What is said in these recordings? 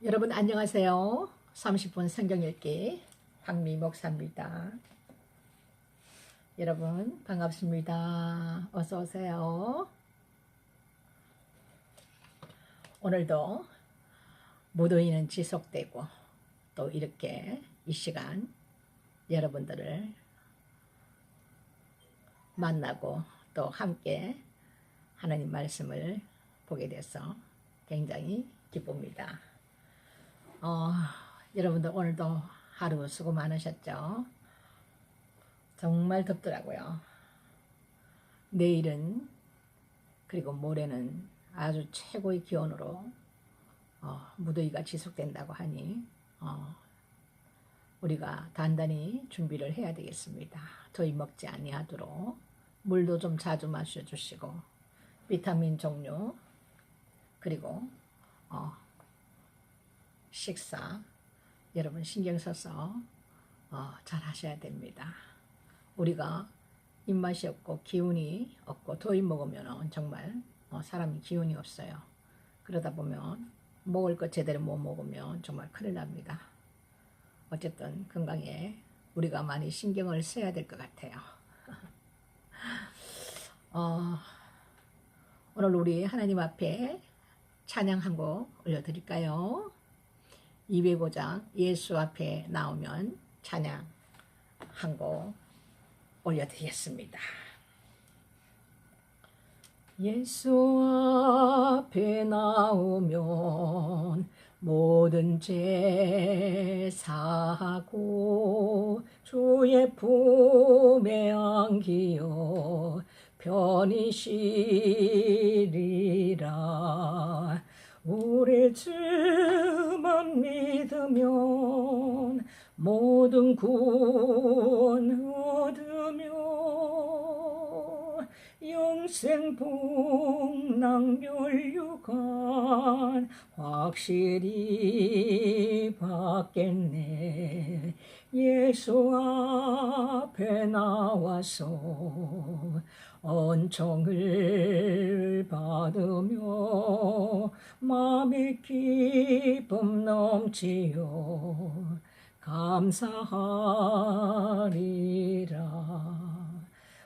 여러분 안녕하세요. 30분 성경 읽기 황미 목사입니다. 여러분 반갑습니다. 어서 오세요. 오늘도 무더위는 지속되고 또 이렇게 이 시간 여러분들을 만나고 또 함께 하나님 말씀을 보게 돼서 굉장히 기쁩니다. 여러분들 오늘도 하루 수고 많으셨죠? 정말 덥더라고요. 내일은 그리고 모레는 아주 최고의 기온으로 무더위가 지속된다고 하니 우리가 단단히 준비를 해야 되겠습니다. 더위 먹지 아니하도록 물도 좀 자주 마셔주시고 비타민 종류 그리고 식사 여러분 신경 써서 잘 하셔야 됩니다. 우리가 입맛이 없고 기운이 없고 더위 먹으면 정말 사람이 기운이 없어요. 그러다 보면 먹을 것 제대로 못 먹으면 정말 큰일 납니다. 어쨌든 건강에 우리가 많이 신경을 써야 될 것 같아요. 오늘 우리 하나님 앞에 찬양 한 곡 올려드릴까요? 205장 예수 앞에 나오면 찬양 한 곡 올려드리겠습니다. 예수 앞에 나오면 모든 죄 사하고 주의 품에 안기어 편히 쉬리라. 우리 주만 믿으면 모든 구원 얻으며 영생 복락멸류관 확실히 받겠네. 예수 앞에 나와서 은총을 받으며 마음의 기쁨 넘치어 감사하리라.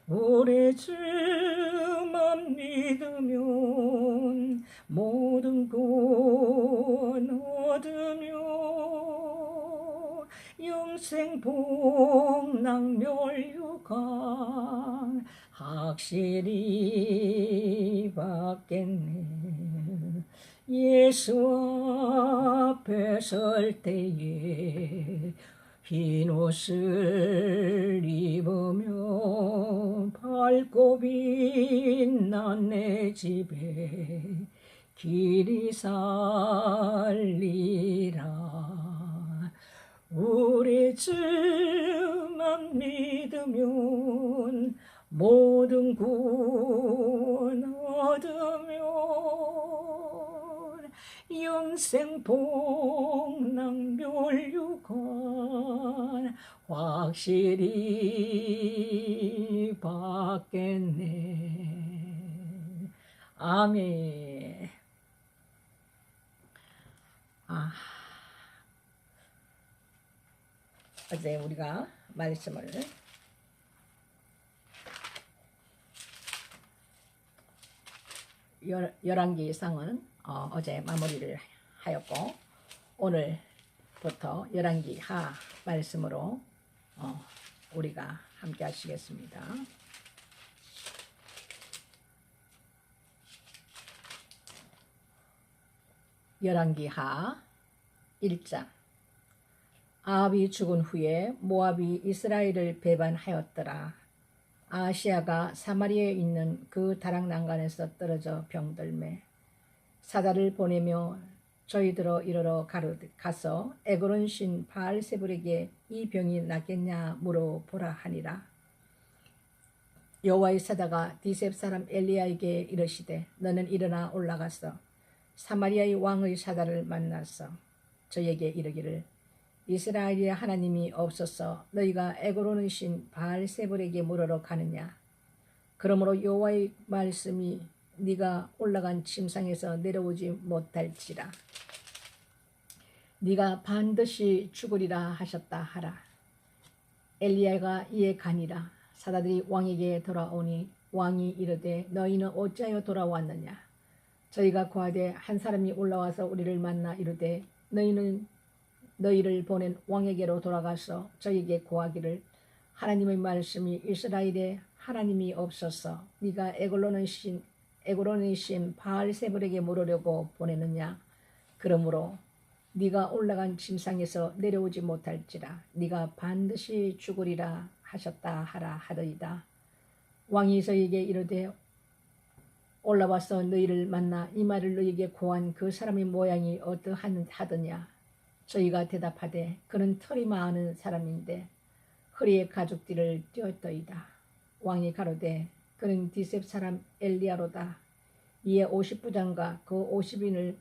우리 주만 믿으면 모든 구원 얻으며 영생 복락멸류관 확실히 받겠네. 예수 앞에 설 때에 흰 옷을 입으며 밝고 빛난 내 집에 길이 살리라. 우리 주만 믿으면 모든 구원 얻으며 영생 복락멸류관 확실히 받겠네. 아멘. 어제 우리가 말씀을 열왕기상은 어제 마무리를 하였고 오늘부터 열왕기하 말씀으로 우리가 함께 하시겠습니다. 열왕기하 1장. 아합이 죽은 후에 모압이 이스라엘을 배반하였더라. 아하시야가 사마리아에 있는 그 다락 난간에서 떨어져 병들매 사자를 보내며 저희들어 이르러 가서 에그론 신 바알세불에게 이 병이 낫겠냐 물어보라 하니라. 여호와의 사자가 디셉 사람 엘리야에게 이르시되 너는 일어나 올라가서 사마리아의 왕의 사자를 만나서 저에게 이르기를 이스라엘의 하나님이 없어서 너희가 에그론의 신 바알세불에게 물으러 가느냐. 그러므로 여호와의 말씀이 네가 올라간 침상에서 내려오지 못할지라. 네가 반드시 죽으리라 하셨다 하라. 엘리야가 이에 가니라. 사다들이 왕에게 돌아오니 왕이 이르되 너희는 어찌하여 돌아왔느냐. 저희가 고하되 한 사람이 올라와서 우리를 만나 이르되 너희는 너희를 보낸 왕에게로 돌아가서 저에게 고하기를 하나님의 말씀이 이스라엘에 하나님이 없어서 네가 에골론의 신 바알세불에게 물으려고 보내느냐. 그러므로 네가 올라간 침상에서 내려오지 못할지라 네가 반드시 죽으리라 하셨다 하라 하더이다. 왕이 저에게 이르되 올라와서 너희를 만나 이 말을 너희에게 고한 그 사람의 모양이 어떠하느냐. 저희가 대답하되 그는 털이 많은 사람인데 허리에 가죽띠를 띄었더이다. 왕이 가로되 그는 디셉 사람 엘리야로다. 이에 50부장과 그 50인을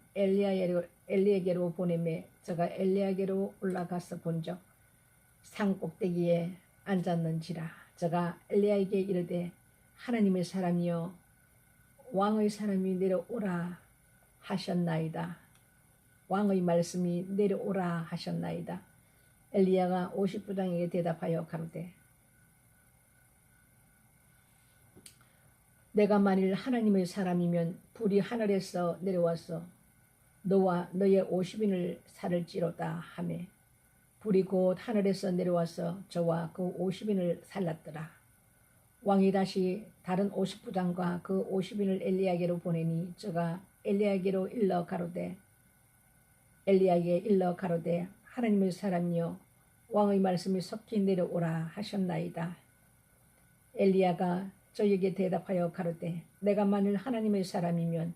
엘리에게로 보내매 저가 엘리야에게로 올라가서 본적 산 꼭대기에 앉았는지라. 저가 엘리야에게 이르되 하나님의 사람이여 왕의 사람이 내려오라 하셨나이다. 왕의 말씀이 내려오라 하셨나이다. 엘리야가 50부장에게 대답하여 가로되 내가 만일 하나님의 사람이면 불이 하늘에서 내려와서 너와 너의 50인을 살을지로다 하매 불이 곧 하늘에서 내려와서 저와 그 50인을 살랐더라. 왕이 다시 다른 50부장과 그 50인을 엘리야에게로 보내니 저가 엘리야에게로 일러 가로되 하나님의 사람이여 왕의 말씀이 속히 내려오라 하셨나이다. 엘리야가 저에게 대답하여 가로되 내가 만일 하나님의 사람이면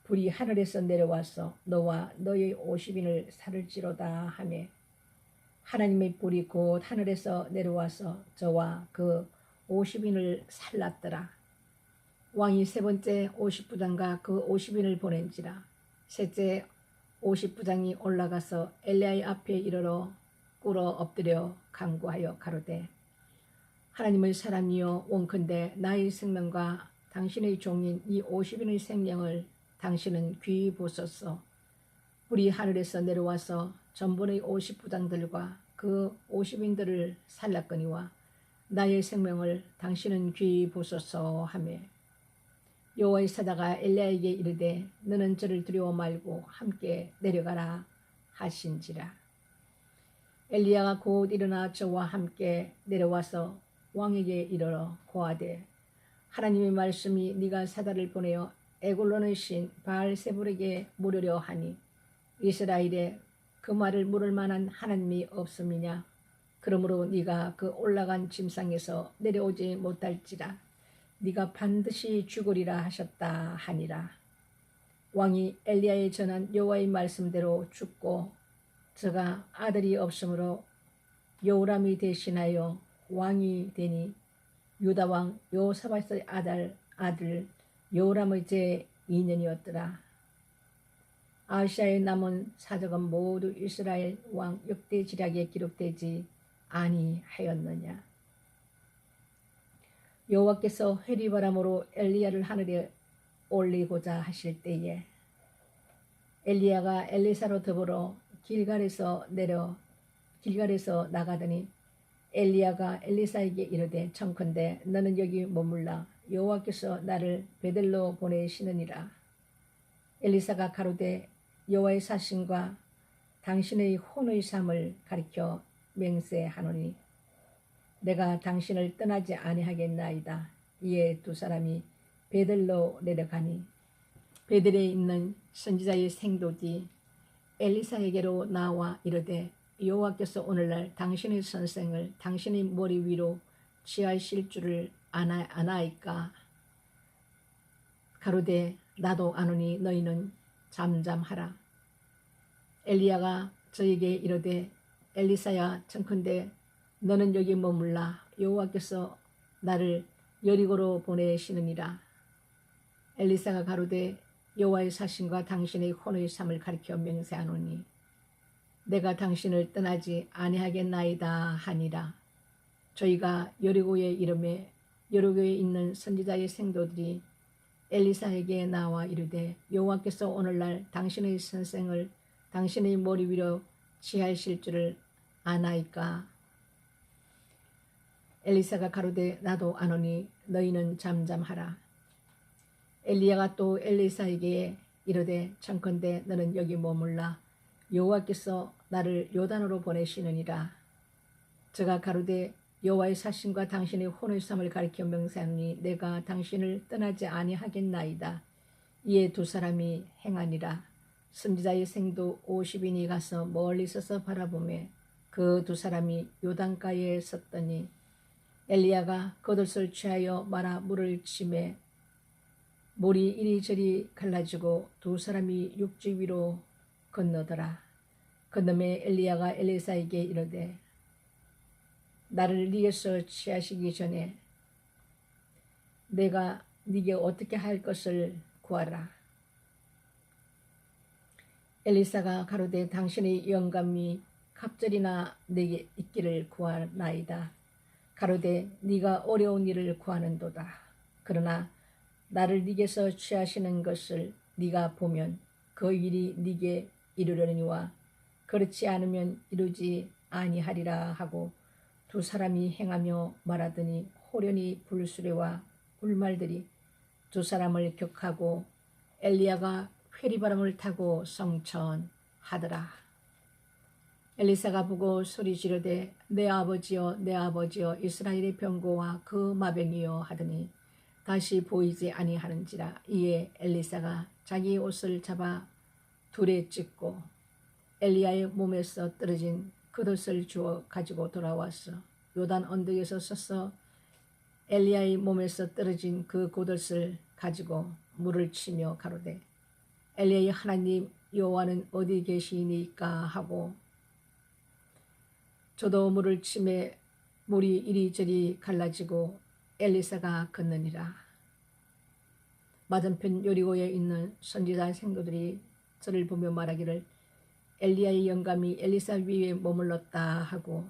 불이 하늘에서 내려와서 너와 너의 50인을 살을지로다 하매 하나님의 불이 곧 하늘에서 내려와서 저와 그 50인을 살랐더라. 왕이 세 번째 50부장과 그 50인을 보낸지라. 셋째 50부장이 올라가서 엘리야의 앞에 이르러 꿇어 엎드려 간구하여 가로되 하나님의 사람이여 원컨대 나의 생명과 당신의 종인 이 50인의 생명을 당신은 귀히 보소서. 불이 하늘에서 내려와서 전번의 50부장들과 그 50인들을 살랐거니와 나의 생명을 당신은 귀히 보소서 하며 여호와의 사자가 엘리야에게 이르되 너는 저를 두려워 말고 함께 내려가라 하신지라. 엘리야가 곧 일어나 저와 함께 내려와서 왕에게 이르러 고하되 하나님의 말씀이 네가 사자를 보내어 에골론의 신 바알세불에게 물으려 하니 이스라엘에 그 말을 물을 만한 하나님이 없음이냐. 그러므로 네가 그 올라간 침상에서 내려오지 못할지라 네가 반드시 죽으리라 하셨다 하니라. 왕이 엘리야에 전한 여호와의 말씀대로 죽고 저가 아들이 없으므로 여호람이 대신하여 왕이 되니 유다 왕 여호사밧의 아들 여호람의 제 2년이었더라. 아시아에 남은 사적은 모두 이스라엘 왕 역대 지략에 기록되지 아니하였느냐. 여호와께서 회리바람으로 엘리야를 하늘에 올리고자 하실 때에 엘리야가 엘리사로 더불어 길갈에서 나가더니 엘리야가 엘리사에게 이르되 청컨대 너는 여기 머물라. 여호와께서 나를 베델로 보내시느니라. 엘리사가 가로되 여호와의 사신과 당신의 혼의 삶을 가리켜 맹세하노니 내가 당신을 떠나지 아니하겠나이다. 이에 두 사람이 베델로 내려가니 베델에 있는 선지자의 생도디 엘리사에게로 나와 이르되 여호와께서 오늘날 당신의 선생을 당신의 머리 위로 취하실 줄을 아나이까. 가로되 나도 아노니 너희는 잠잠하라. 엘리야가 저에게 이르되 엘리사야 청컨대 너는 여기 머물라. 여호와께서 나를 여리고로 보내시느니라. 엘리사가 가로되 여호와의 사신과 당신의 혼의 삶을 가리켜 맹세하노니 내가 당신을 떠나지 아니하겠나이다 하니라. 저희가 여리고에 이름에 여리고에 있는 선지자의 생도들이 엘리사에게 나와 이르되 여호와께서 오늘날 당신의 선생을 당신의 머리 위로 취하실 줄을 아나이까. 엘리사가 가로되 나도 아노니 너희는 잠잠하라. 엘리야가 또 엘리사에게 이르되 청컨대 너는 여기 머물라. 여호와께서 나를 요단으로 보내시느니라. 저가 가로되 여호와의 사신과 당신의 혼의 삶을 가리켜 명세하니 내가 당신을 떠나지 아니하겠나이다. 이에 두 사람이 행하니라. 선지자의 생도 50인이 가서 멀리 서서 바라보매 그 두 사람이 요단가에 섰더니 엘리야가 겉옷을 취하여 말아 물을 치매 물이 이리저리 갈라지고 두 사람이 육지 위로 건너더라. 건너매 엘리야가 엘리사에게 이르되 나를 네게서 취하시기 전에 내가 네게 어떻게 할 것을 구하라. 엘리사가 가로되 당신의 영감이 갑절이나 내게 있기를 구하나이다. 가로되 네가 어려운 일을 구하는도다. 그러나 나를 네게서 취하시는 것을 네가 보면 그 일이 네게 이르려니와 그렇지 않으면 이루지 아니하리라 하고 두 사람이 행하며 말하더니 호련히 불수레와 불말들이 두 사람을 격하고 엘리야가 회리바람을 타고 성천하더라. 엘리사가 보고 소리 지르되 내 아버지여 내 아버지여 이스라엘의 병거와 그 마병이여 하더니 다시 보이지 아니하는지라. 이에 엘리사가 자기 옷을 잡아 둘에 찢고 엘리야의 몸에서 떨어진 겉옷을 주워 가지고 돌아왔어. 요단 언덕에서 서서 엘리야의 몸에서 떨어진 그 겉옷을 가지고 물을 치며 가로되 엘리야의 하나님 여호와는 어디 계시니까 하고 저도 물을 치매 물이 이리저리 갈라지고 엘리사가 건너니라. 맞은편 여리고에 있는 선지자 생도들이 저를 보며 말하기를 엘리야의 영감이 엘리사 위에 머물렀다 하고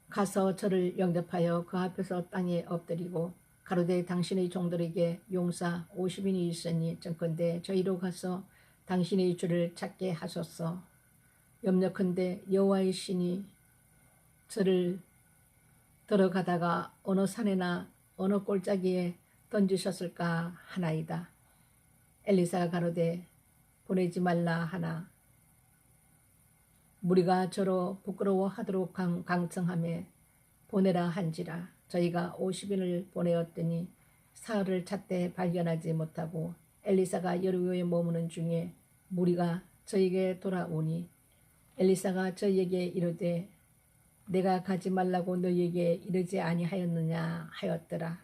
가서 저를 영접하여 그 앞에서 땅에 엎드리고 가로되 당신의 종들에게 용사 50인이 있으니 청컨대 저희로 가서 당신의 주를 찾게 하소서. 염려컨대 여호와의 신이 저를 들어가다가 어느 산에나 어느 골짜기에 던지셨을까 하나이다. 엘리사가 가로되 보내지 말라 하나 무리가 저로 부끄러워하도록 강청하며 보내라 한지라. 저희가 50인을 보내었더니 사흘을 찾되 발견하지 못하고 엘리사가 여리고에 머무는 중에 무리가 저에게 돌아오니 엘리사가 저희에게 이르되 내가 가지 말라고 너희에게 이르지 아니하였느냐 하였더라.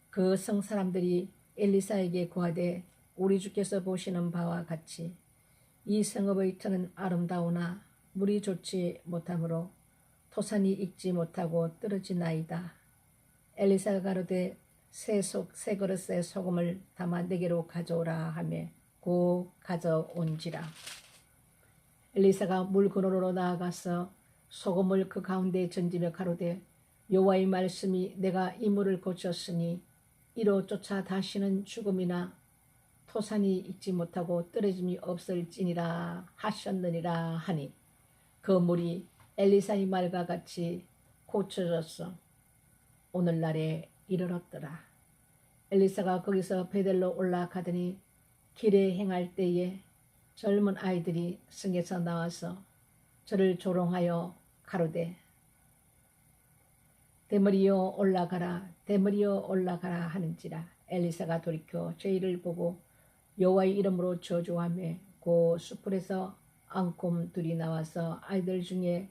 그 성 사람들이 엘리사에게 고하되 우리 주께서 보시는 바와 같이 이 성읍의 터는 아름다우나 물이 좋지 못하므로 토산이 익지 못하고 떨어지나이다. 엘리사가 가로되 새 그릇에 소금을 담아 내게로 가져오라 하며 고 가져온지라. 엘리사가 물 근원으로 나아가서 소금을 그 가운데 던지며 가로되 여호와의 말씀이 내가 이 물을 고쳤으니 이로 쫓아 다시는 죽음이나 토산이 익지 못하고 떨어짐이 없을지니라 하셨느니라 하니 그 물이 엘리사의 말과 같이 고쳐졌어 오늘날에 이르렀더라. 엘리사가 거기서 베델로 올라가더니 길에 행할 때에 젊은 아이들이 성에서 나와서 저를 조롱하여 가로되 대머리여 올라가라 대머리여 올라가라 하는지라. 엘리사가 돌이켜 저희를 보고 여호와의 이름으로 저주하며 그 수풀에서 앙콤 둘이 나와서 아이들 중에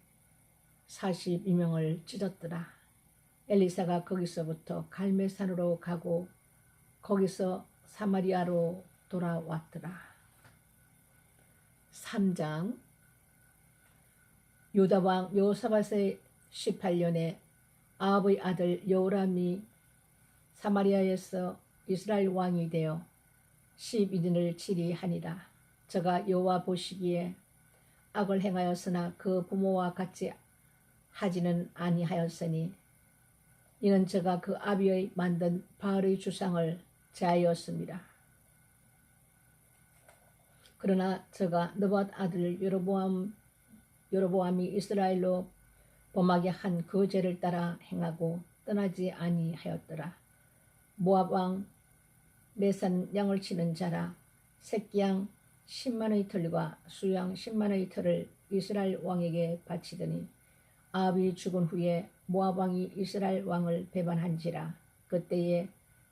42명을 찢었더라. 엘리사가 거기서부터 갈멜산으로 가고 거기서 사마리아로 돌아왔더라. 3장. 유다왕 여호사밧의 18년에 아합의 아들 여호람이 사마리아에서 이스라엘 왕이 되어 12년을 치리하니라. 저가 여호와 보시기에 악을 행하였으나 그 부모와 같이 하지는 아니하였으니 이는 저가 그 아비의 만든 바알의 주상을 제하였습니다. 그러나 저가 느밧 아들 여로보암이 이스라엘로 범하게 한 그 죄를 따라 행하고 떠나지 아니하였더라. 모압 왕 메산 양을 치는 자라 새끼양 10만의 털과 수양 10만의 털을 이스라엘 왕에게 바치더니 아합이 죽은 후에 모압 왕이 이스라엘 왕을 배반한지라. 그때에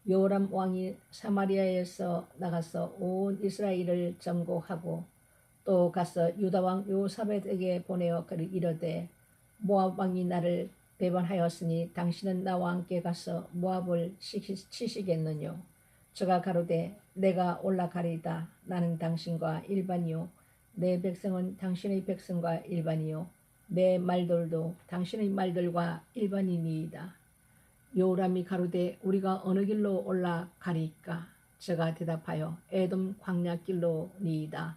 여호람 왕이 사마리아에서 나가서 온 이스라엘을 점거하고 또 가서 유다 왕 여호사밧에게 보내어 그를 이르되 모압 왕이 나를 배반하였으니 당신은 나와 함께 가서 모압을 치시겠느뇨. 저가 가로되 내가 올라가리이다. 나는 당신과 일반이요 내 백성은 당신의 백성과 일반이요 내 말들도 당신의 말들과 일반이니이다. 여호람이 가로되 우리가 어느 길로 올라가리이까? 저가 대답하여 에돔 광야길로니이다.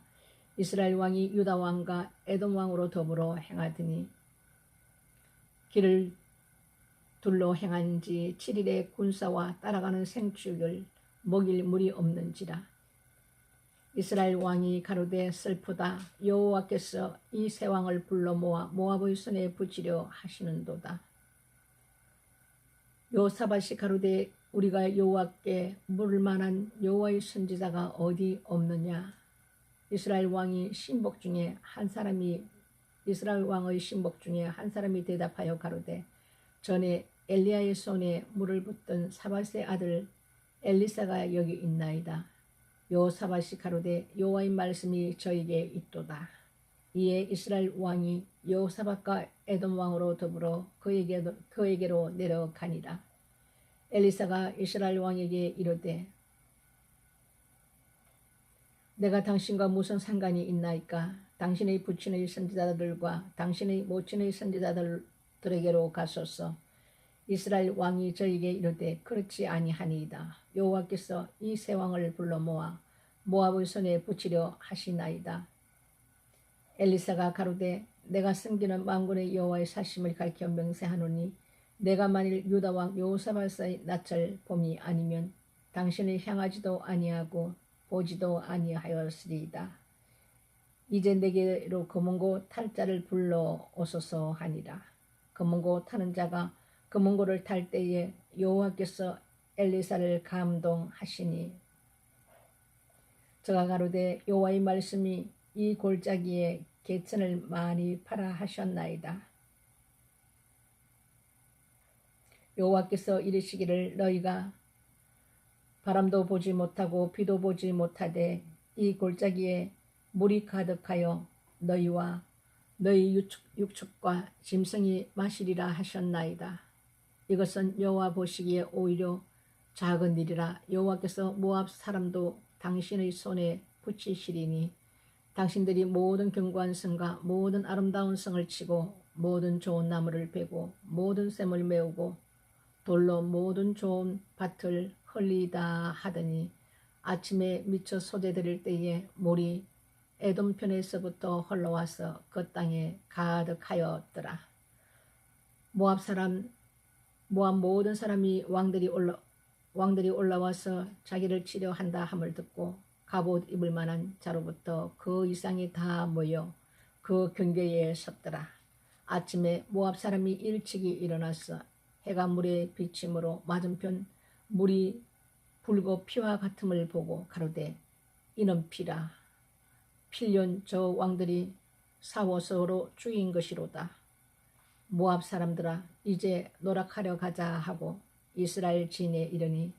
이스라엘 왕이 유다 왕과 에돔 왕으로 더불어 행하더니 길을 둘러 행한 지 7일의 군사와 따라가는 생축을 먹일 물이 없는지라. 이스라엘 왕이 가로되 슬프다. 여호와께서 이 세 왕을 불러 모아 모압의 손에 붙이려 하시는도다. 여호사밧이 가로되 우리가 여호와께 물을 만한 여호와의 선지자가 어디 없느냐. 이스라엘 왕의 신복 중에 한 사람이 대답하여 가로되 전에 엘리야의 손에 물을 붓던 사밧의 아들 엘리사가 여기 있나이다. 여호사밧이 가로되 여호와의 말씀이 저에게 있도다. 이에 이스라엘 왕이 여호사밧과 에돔 왕으로 더불어 그에게로 내려가니라. 엘리사가 이스라엘 왕에게 이르되 내가 당신과 무슨 상관이 있나이까? 당신의 부친의 선지자들과 당신의 모친의 선지자들에게로 가소서. 이스라엘 왕이 저에게 이르되 그렇지 아니하니이다. 여호와께서 이 세 왕을 불러 모아 모압의 손에 붙이려 하시나이다. 엘리사가 가로되 내가 섬기는 만군의 여호와의 사심을 가리켜 맹세하노니 내가 만일 유다 왕 여호사밧의 낯을 봄이 아니면 당신을 향하지도 아니하고 보지도 아니하였으리이다. 이제 내게로 검은고 탈 자를 불러 오소서 하니라. 검은고 타는 자가 검은고를 탈 때에 여호와께서 엘리사를 감동하시니 저가 가로되 여호와의 말씀이 이 골짜기에 개천을 많이 팔아 하셨나이다. 여호와께서 이르시기를 너희가 바람도 보지 못하고 비도 보지 못하되 이 골짜기에 물이 가득하여 너희와 너희 육축과 짐승이 마시리라 하셨나이다. 이것은 여호와 보시기에 오히려 작은 일이라. 여호와께서 모압 사람도 당신의 손에 붙이시리니 당신들이 모든 견고한 성과 모든 아름다운 성을 치고 모든 좋은 나무를 베고 모든 샘을 메우고 돌로 모든 좋은 밭을 흘리다 하더니 아침에 미쳐 소재드릴 때에 물이 에돔 편에서부터 흘러와서 그 땅에 가득하였더라. 모압 모든 사람이 왕들이 올라와서 자기를 치려 한다 함을 듣고 갑옷 입을 만한 자로부터 그 이상이 다 모여 그 경계에 섰더라. 아침에 모압 사람이 일찍이 일어나서 해가 물에 비침으로 맞은편 물이 붉어 피와 같음을 보고 가로되 이는 피라. 필연 저 왕들이 사워서로 죽인 것이로다. 모압 사람들아 이제 노락하려 가자 하고 이스라엘 진에 이르니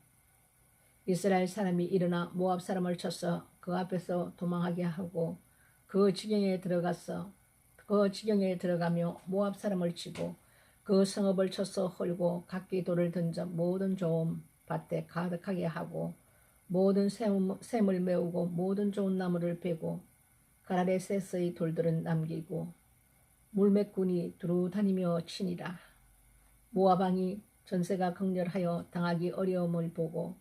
이스라엘 사람이 일어나 모압 사람을 쳐서 그 앞에서 도망하게 하고 그 지경에 들어가며 모압 사람을 치고 그 성읍을 쳐서 헐고 각기 돌을 던져 모든 좋은 밭에 가득하게 하고 모든 샘을 메우고 모든 좋은 나무를 베고 가라레셋의 돌들은 남기고 물매꾼이 두루 다니며 치니라. 모압 왕이 전세가 극렬하여 당하기 어려움을 보고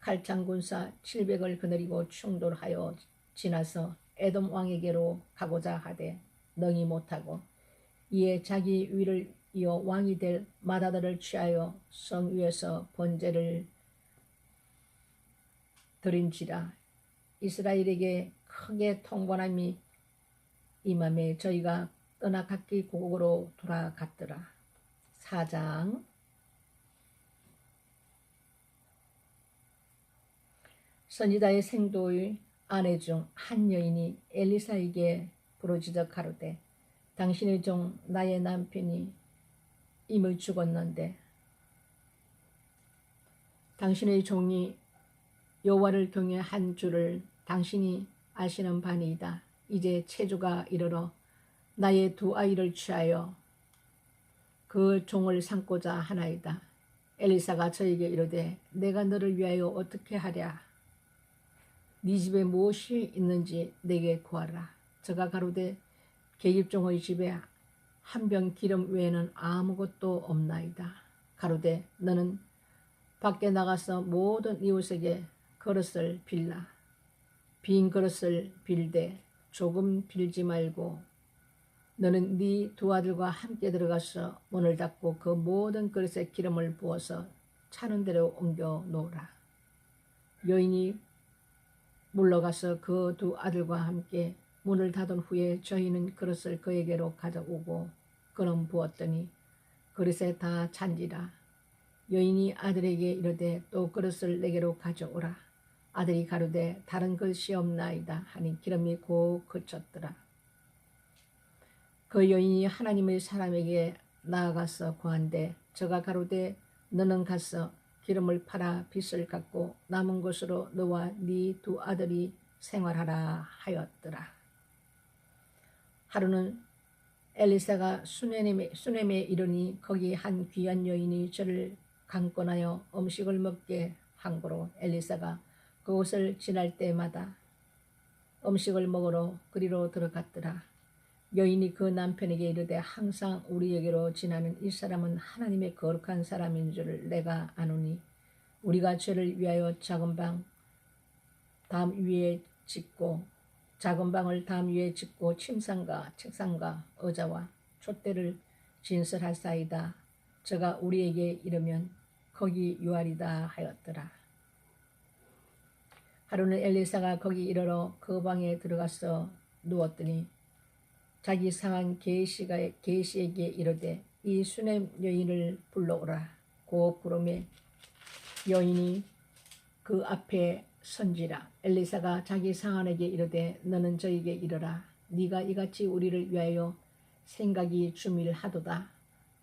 칼창 군사 700을 거느리고 충돌하여 지나서 에돔 왕에게로 가고자 하되 능히 못하고 이에 자기 위를 이어 왕이 될 마다들을 취하여 성 위에서 번제를 드린지라. 이스라엘에게 크게 통건함이 임함에 저희가 떠나 각기 고국으로 돌아갔더라. 4장. 선지자의 생도의 아내 중 한 여인이 엘리사에게 부르짖어 가로되 당신의 종 나의 남편이 이미 죽었는데 당신의 종이 여호와를 경외한 줄을 당신이 아시는 바니이다. 이제 체주가 이르러 나의 두 아이를 취하여 그 종을 삼고자 하나이다. 엘리사가 저에게 이르되 내가 너를 위하여 어떻게 하랴. 네 집에 무엇이 있는지 내게 구하라. 저가 가로되 계집종의 집에 한 병 기름 외에는 아무것도 없나이다. 가로되 너는 밖에 나가서 모든 이웃에게 그릇을 빌라. 빈 그릇을 빌되 조금 빌지 말고 너는 네 두 아들과 함께 들어가서 문을 닫고 그 모든 그릇에 기름을 부어서 차는 대로 옮겨 놓으라. 여인이 물러가서 그 두 아들과 함께 문을 닫은 후에 저희는 그릇을 그에게로 가져오고 그는 부었더니 그릇에 다 찬지라. 여인이 아들에게 이르되 또 그릇을 내게로 가져오라. 아들이 가로되 다른 그릇이 없나이다 하니 기름이 곧 그쳤더라. 그 여인이 하나님의 사람에게 나아가서 구한데 저가 가로되 너는 가서 기름을 팔아 빚을 갚고 남은 것으로 너와 네 두 아들이 생활하라 하였더라. 하루는 엘리사가 수넴에 이르니 거기 한 귀한 여인이 저를 강권하여 음식을 먹게 한 고로 엘리사가 그곳을 지날 때마다 음식을 먹으러 그리로 들어갔더라. 여인이 그 남편에게 이르되 항상 우리에게로 지나는 이 사람은 하나님의 거룩한 사람인 줄을 내가 아노니 우리가 저를 위하여 작은 방을 담 위에 짓고 침상과 책상과 의자와 촛대를 진설할사이다. 저가 우리에게 이르면 거기 유하리다 하였더라. 하루는 엘리사가 거기 이르러 그 방에 들어가서 누웠더니 자기 상한 게이시에게 이르되 이 수넴 여인을 불러오라. 고 부름에 여인이 그 앞에 선지라. 엘리사가 자기 상한에게 이르되 너는 저에게 이르라. 네가 이같이 우리를 위하여 생각이 주밀하도다.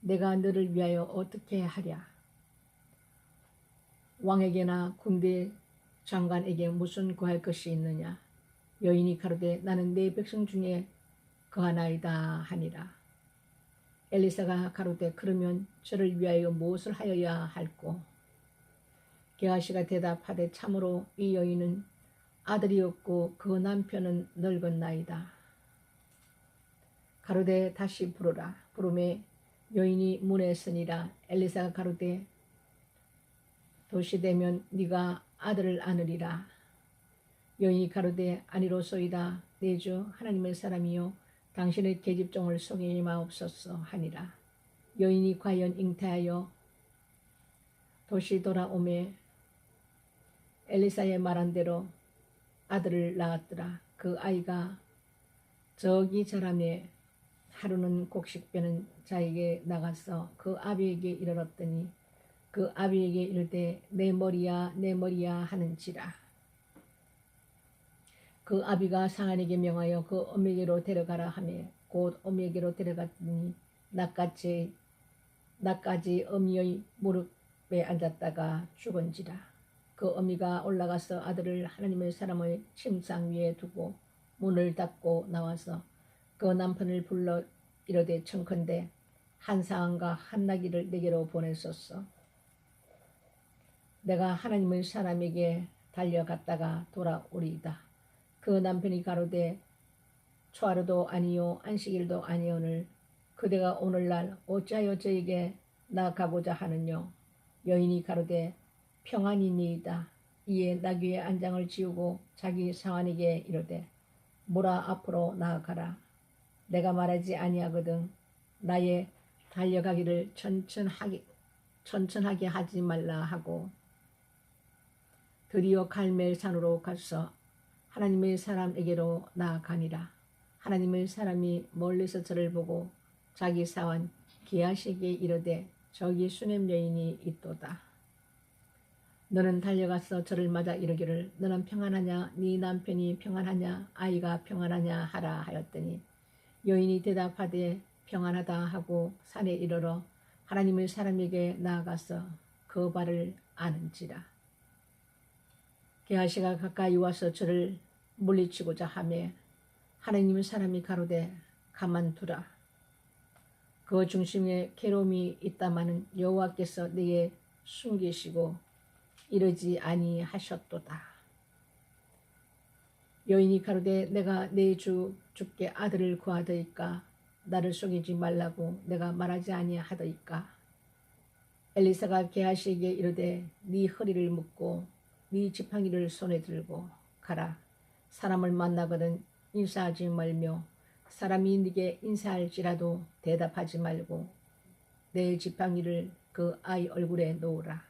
내가 너를 위하여 어떻게 하랴. 왕에게나 군대 장관에게 무슨 구할 것이 있느냐. 여인이 가로되 나는 내 백성 중에 거하나이다 하니라. 엘리사가 가로되 그러면 저를 위하여 무엇을 하여야 할꼬. 게하시가 대답하되 참으로 이 여인은 아들이 없고 그 남편은 늙었나이다. 가로되 다시 부르라. 부름에 여인이 문에 서니라. 엘리사가 가로되 도시 되면 네가 아들을 안으리라. 여인이 가로되 아니로소이다. 내 주 하나님의 사람이요 당신의 계집종을 속이지 마옵소서 하니라. 여인이 과연 잉태하여 도시 돌아오매 엘리사의 말한 대로 아들을 낳았더라. 그 아이가 저기 자라매 하루는 곡식 빼는 자에게 나가서 그 아비에게 이르렀더니 그 아비에게 이르되 내 머리야 내 머리야 하는지라. 그 아비가 상한에게 명하여 그 어미에게로 데려가라 하매 곧 어미에게로 데려갔더니 낮까지 어미의 무릎에 앉았다가 죽은지라. 그 어미가 올라가서 아들을 하나님의 사람의 침상 위에 두고 문을 닫고 나와서 그 남편을 불러 이르되 청컨대 한 상한과 한 나귀를 내게로 보내소서. 내가 하나님의 사람에게 달려갔다가 돌아오리이다. 그 남편이 가로되 초하루도 아니요 안식일도 아니오늘 그대가 오늘날 어찌하여 저에게 나가고자 하느뇨. 여인이 가로되 평안이니이다. 이에 나귀의 안장을 지우고 자기 상한에게 이르되 모라 앞으로 나아가라. 내가 말하지 아니하거든 나의 달려가기를 천천하게 하지 말라 하고 드디어 갈멜산으로 가서 하나님의 사람에게로 나아가니라. 하나님의 사람이 멀리서 저를 보고 자기 사원 게하시에게 이르되 저기 수냄 여인이 있도다. 너는 달려가서 저를 맞아 이르기를 너는 평안하냐 네 남편이 평안하냐 아이가 평안하냐 하라 하였더니 여인이 대답하되 평안하다 하고 산에 이르러 하나님의 사람에게 나아가서 그 발을 아는지라. 게하시가 가까이 와서 저를 물리치고자 하매 하나님의 사람이 가로되 가만두라. 그 중심에 괴로움이 있다마는 여호와께서 내게 숨기시고 이르지 아니하셨도다. 여인이 가로되 내가 내 주께 아들을 구하더이까 나를 속이지 말라고 내가 말하지 아니하더이까. 엘리사가 게하시에게 이르되 네 허리를 묶고 네 지팡이를 손에 들고 가라. 사람을 만나거든 인사하지 말며 사람이 네게 인사할지라도 대답하지 말고 내 지팡이를 그 아이 얼굴에 놓으라.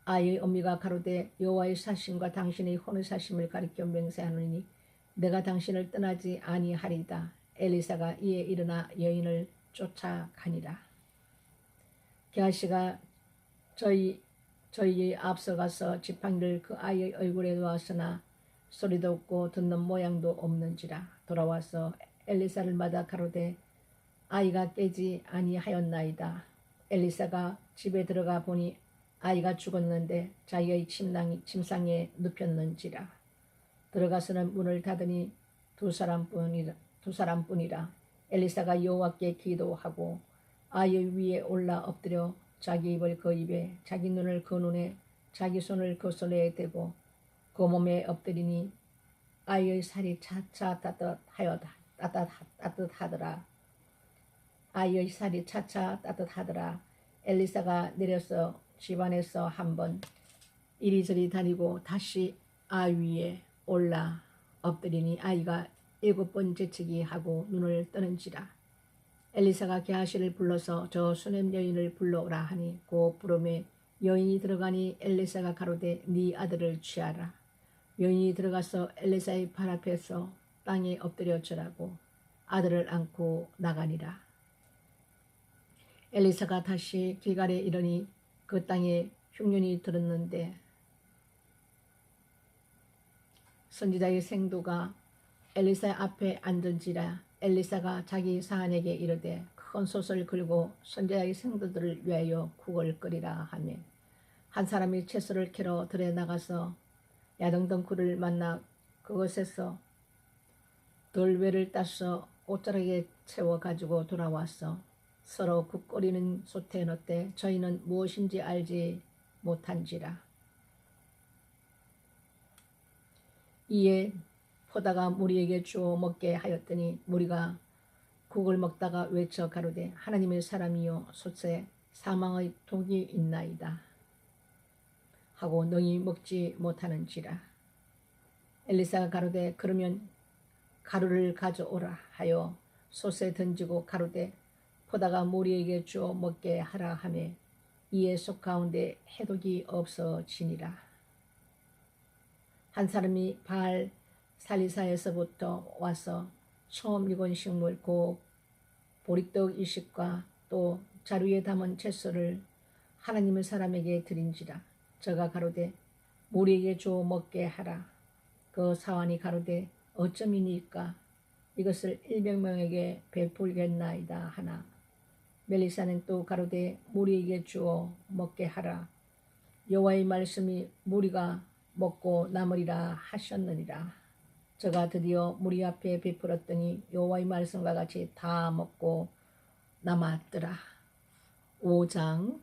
아이의 어미가 가로되 여호와의 사심과 당신의 혼의 사심을 가리켜 맹세하노니 내가 당신을 떠나지 아니하리이다. 엘리사가 이에 일어나 여인을 쫓아가니라. 게하시가 저희의 앞서가서 지팡이를 그 아이의 얼굴에 놓았으나 소리도 없고 듣는 모양도 없는지라. 돌아와서 엘리사를 맞아 가로되 아이가 깨지 아니하였나이다. 엘리사가 집에 들어가 보니 아이가 죽었는데 자기의 침상에 눕혔는지라. 들어가서는 문을 닫으니 두 사람뿐이라. 엘리사가 여호와께 기도하고 아이 위에 올라 엎드려 자기 입을 그 입에 자기 눈을 그 눈에 자기 손을 그 손에 대고 그 몸에 엎드리니 아이의 살이 차차 따뜻하더라. 아이의 살이 차차 따뜻하더라. 엘리사가 내려서 집안에서 한번 이리저리 다니고 다시 아이 위에 올라 엎드리니 아이가 7번 재채기 하고 눈을 뜨는지라. 엘리사가 게하시를 불러서 저 수냄 여인을 불러오라 하니 그 부름에 여인이 들어가니 엘리사가 가로되 네 아들을 취하라. 여인이 들어가서 엘리사의 발 앞에서 땅에 엎드려 절하고 아들을 안고 나가니라. 엘리사가 다시 길갈에 이르니 그 땅에 흉년이 들었는데 선지자의 생도가 엘리사 앞에 앉은지라. 엘리사가 자기 사안에게 이르되 큰 솥을 걸고 선지자의 생도들을 위하여 국을 끓이라 하며 한 사람이 채소를 캐러 들에 나가서 야등덩굴을 만나 그것에서 돌외를 따서 옷자락에 채워 가지고 돌아와서 서로 국 끓이는 솥에 넣되 저희는 무엇인지 알지 못한지라. 이에 포다가 무리에게 주어 먹게 하였더니 무리가 국을 먹다가 외쳐 가로되 하나님의 사람이여 솥에 사망의 독이 있나이다 하고 능히 먹지 못하는지라. 엘리사가 가로되 그러면 가루를 가져오라 하여 솥에 던지고 가로되 포다가 무리에게 주어 먹게 하라 하며 이에 솥 가운데 해독이 없어지니라. 한 사람이 바알 살리사에서부터 와서 처음 익은 식물 곧 보리떡 이식과 또 자루에 담은 채소를 하나님의 사람에게 드린지라. 저가 가로되 무리에게 주어 먹게 하라. 그 사환이 가로되 어쩌미니까 이것을 100명에게 베풀겠나이다 하나. 멜리사는 또 가로되 무리에게 주어 먹게 하라. 여호와의 말씀이 무리가 먹고 남으리라 하셨느니라. 저가 드디어 무리 앞에 베풀었더니 여호와의 말씀과 같이 다 먹고 남았더라. 5장.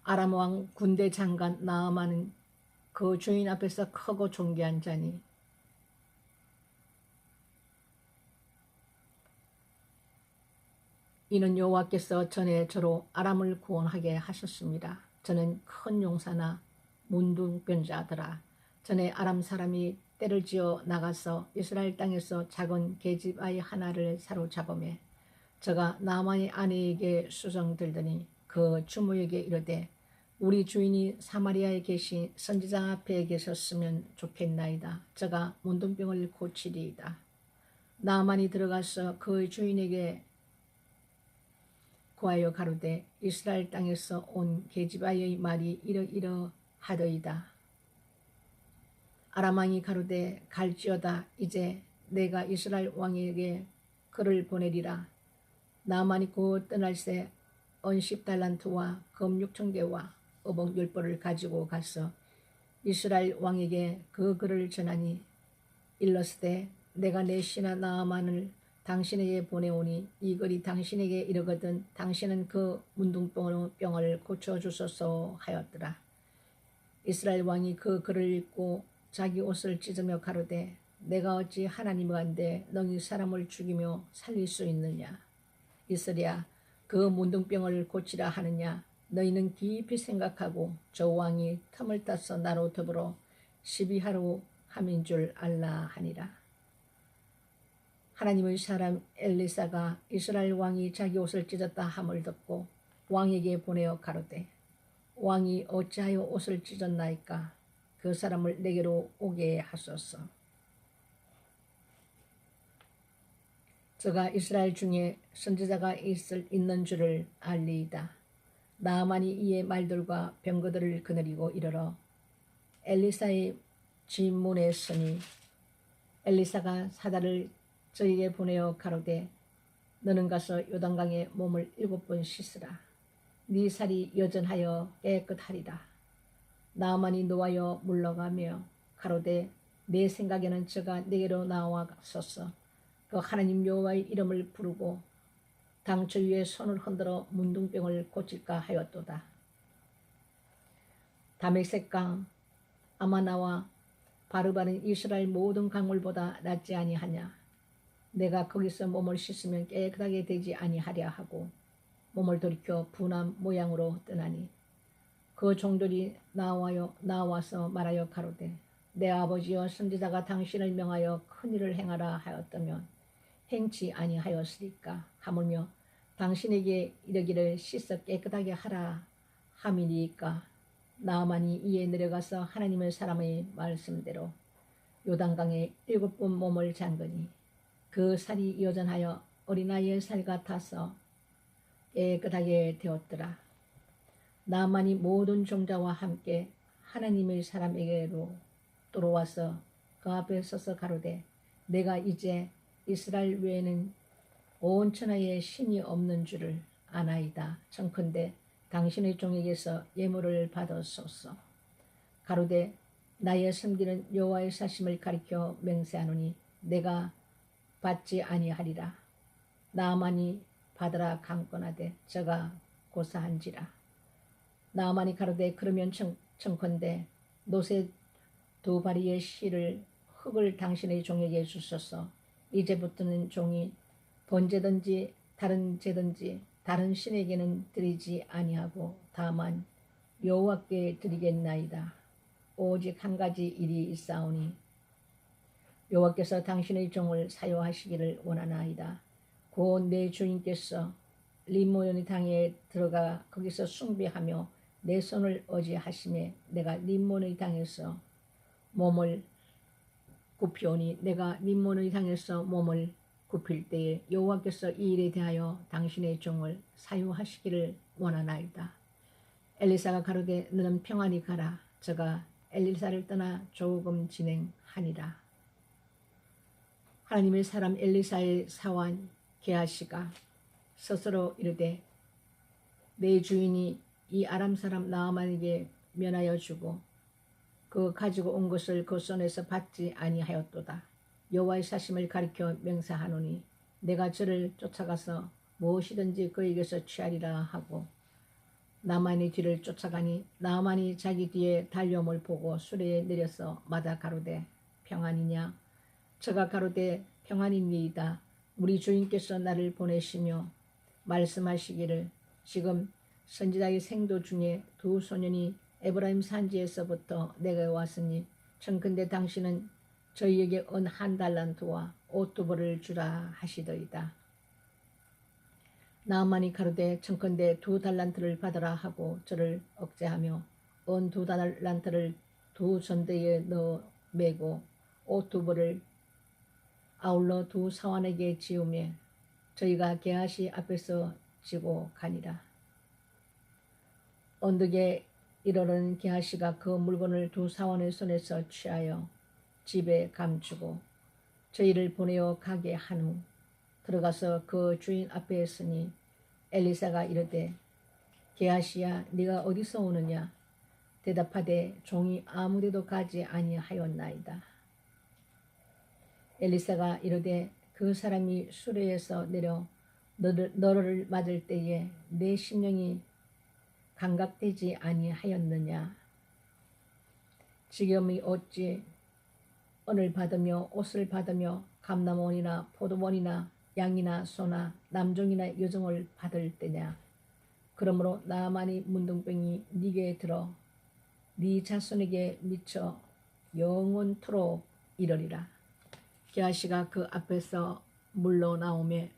아람 왕 군대 장관 나아만은 그 주인 앞에서 크고 존귀한 자니 이는 여호와께서 전에 저로 아람을 구원하게 하셨습니다. 저는 큰 용사나 문둥병자더라. 전에 아람 사람이 떼를 지어 나가서 이스라엘 땅에서 작은 계집 아이 하나를 사로잡음에 저가 나만의 아내에게 수정 들더니 그 주모에게 이르되 우리 주인이 사마리아에 계신 선지자 앞에 계셨으면 좋겠나이다. 저가 문둥병을 고치리이다. 나아만이 들어가서 그 주인에게 구하여 가로되 이스라엘 땅에서 온 게지바의 말이 이러이러하더이다. 아람 왕이 가로되 갈지어다. 이제 내가 이스라엘 왕에게 그를 보내리라. 나아만이 곧 떠날새 언 10달란트와 금 6,000개와 어복 10벌을 가지고 가서 이스라엘 왕에게 그 글을 전하니 일렀으되 내가 내 신하 나아만을 당신에게 보내오니 이 글이 당신에게 이르거든 당신은 그 문둥병을 고쳐주소서 하였더라. 이스라엘 왕이 그 글을 읽고 자기 옷을 찢으며 가로되 내가 어찌 하나님과 한데 너희 사람을 죽이며 살릴 수 있느냐. 이스라야 그 문둥병을 고치라 하느냐. 너희는 깊이 생각하고 저 왕이 틈을 따서 나로 더불어 시비하러 함인 줄 알라 하니라. 하나님의 사람 엘리사가 이스라엘 왕이 자기 옷을 찢었다 함을 듣고 왕에게 보내어 가로되 왕이 어찌하여 옷을 찢었나이까. 그 사람을 내게로 오게 하소서. 저가 이스라엘 중에 선지자가 있는 줄을 알리이다. 나아만이 이에 말들과 병거들을 거느리고 이르러 엘리사의 집문에 서니 엘리사가 사다를 저에게 보내어 가로되 너는 가서 요단강에 몸을 7번 씻으라. 네 살이 여전하여 깨끗하리라. 나아만이 노하여 물러가며 가로되 내 생각에는 저가 내게로 나와서서 그 하나님 여호와의 이름을 부르고 당처 위에 손을 흔들어 문둥병을 고칠까 하였도다. 다메섹강 아마나와 바르바는 이스라엘 모든 강물보다 낫지 아니하냐. 내가 거기서 몸을 씻으면 깨끗하게 되지 아니하랴 하고 몸을 돌이켜 분함 모양으로 떠나니 그 종들이 나와서 말하여 가로되 내 아버지여 선지자가 당신을 명하여 큰일을 행하라 하였다면 행치 아니하였으리까. 하물며 당신에게 이르기를 씻어 깨끗하게 하라 함이니까. 나아만이 이에 내려가서 하나님의 사람의 말씀대로 요단강에 7번 몸을 잠그니 그 살이 여전하여 어린아이의 살 같아서 깨끗하게 되었더라. 나아만이 모든 종자와 함께 하나님의 사람에게로 돌아와서 그 앞에 서서 가로되 내가 이제 이스라엘 외에는 온 천하에 신이 없는 줄을 아나이다. 청컨대 당신의 종에게서 예물을 받았소서. 가로되 나의 섬기는 여호와의 사심을 가리켜 맹세하노니 내가 받지 아니하리라. 나아만이 받으라 강권하되 저가 고사한지라. 나아만이 가로되 그러면 청컨대 노새 2바리의 실을 흙을 당신의 종에게 주소서. 이제부터는 종이 번제든지 다른 제든지 다른 신에게는 드리지 아니하고 다만 여호와께 드리겠나이다. 오직 한 가지 일이 있사오니 여호와께서 당신의 종을 사용하시기를 원하나이다. 곧 내 주인께서 림모니 땅에 들어가 거기서 숭배하며 내 손을 어지하심에 내가 림모니 땅에서 몸을 굽히오니 내가 림모니 땅에서 몸을 굽힐 때에 여호와께서 이 일에 대하여 당신의 종을 사유하시기를 원하나이다. 엘리사가 가로되 너는 평안히 가라. 저가 엘리사를 떠나 조금 진행하니라. 하나님의 사람 엘리사의 사환 게하시가 스스로 이르되 내 주인이 이 아람 사람 나아만에게 면하여 주고 그 가지고 온 것을 그 손에서 받지 아니하였도다. 여호와의 사심을 가리켜 맹세하노니 내가 저를 쫓아가서 무엇이든지 그에게서 취하리라 하고 나만의 뒤를 쫓아가니 나만이 자기 뒤에 달려옴을 보고 수레에 내려서 마다 가로되 평안이냐. 저가 가로되 평안이니이다. 우리 주인께서 나를 보내시며 말씀하시기를 지금 선지자의 생도 중에 2 소년이 에브라임 산지에서부터 내게 왔으니 청컨대 당신은 저희에게 은 1달란트와 옷 2벌을 주라 하시더이다. 나만이 가로되 청컨대 2달란트를 받으라 하고 저를 억제하며 은 2달란트를 2전대에 넣어 매고 옷 2벌을 아울러 2사환에게 지우매 저희가 게하시 앞에서 지고 가니라. 언덕에 이르는 게하시가 그 물건을 2사환의 손에서 취하여 집에 감추고 저희를 보내어 가게 한 후 들어가서 그 주인 앞에 서니 엘리사가 이르되 게하시야 네가 어디서 오느냐. 대답하되 종이 아무데도 가지 아니하였나이다. 엘리사가 이르되 그 사람이 수레에서 내려 너를 맞을 때에 내 심령이 감각되지 아니하였느냐. 지금이 어찌 은을 받으며 옷을 받으며 감람원이나 포도원이나 양이나 소나 남종이나 여종을 받을 때냐. 그러므로 나만이 문둥병이 네게 들어 네 자손에게 미쳐 영원토록 이르리라. 게하시가 그 앞에서 물러 나오매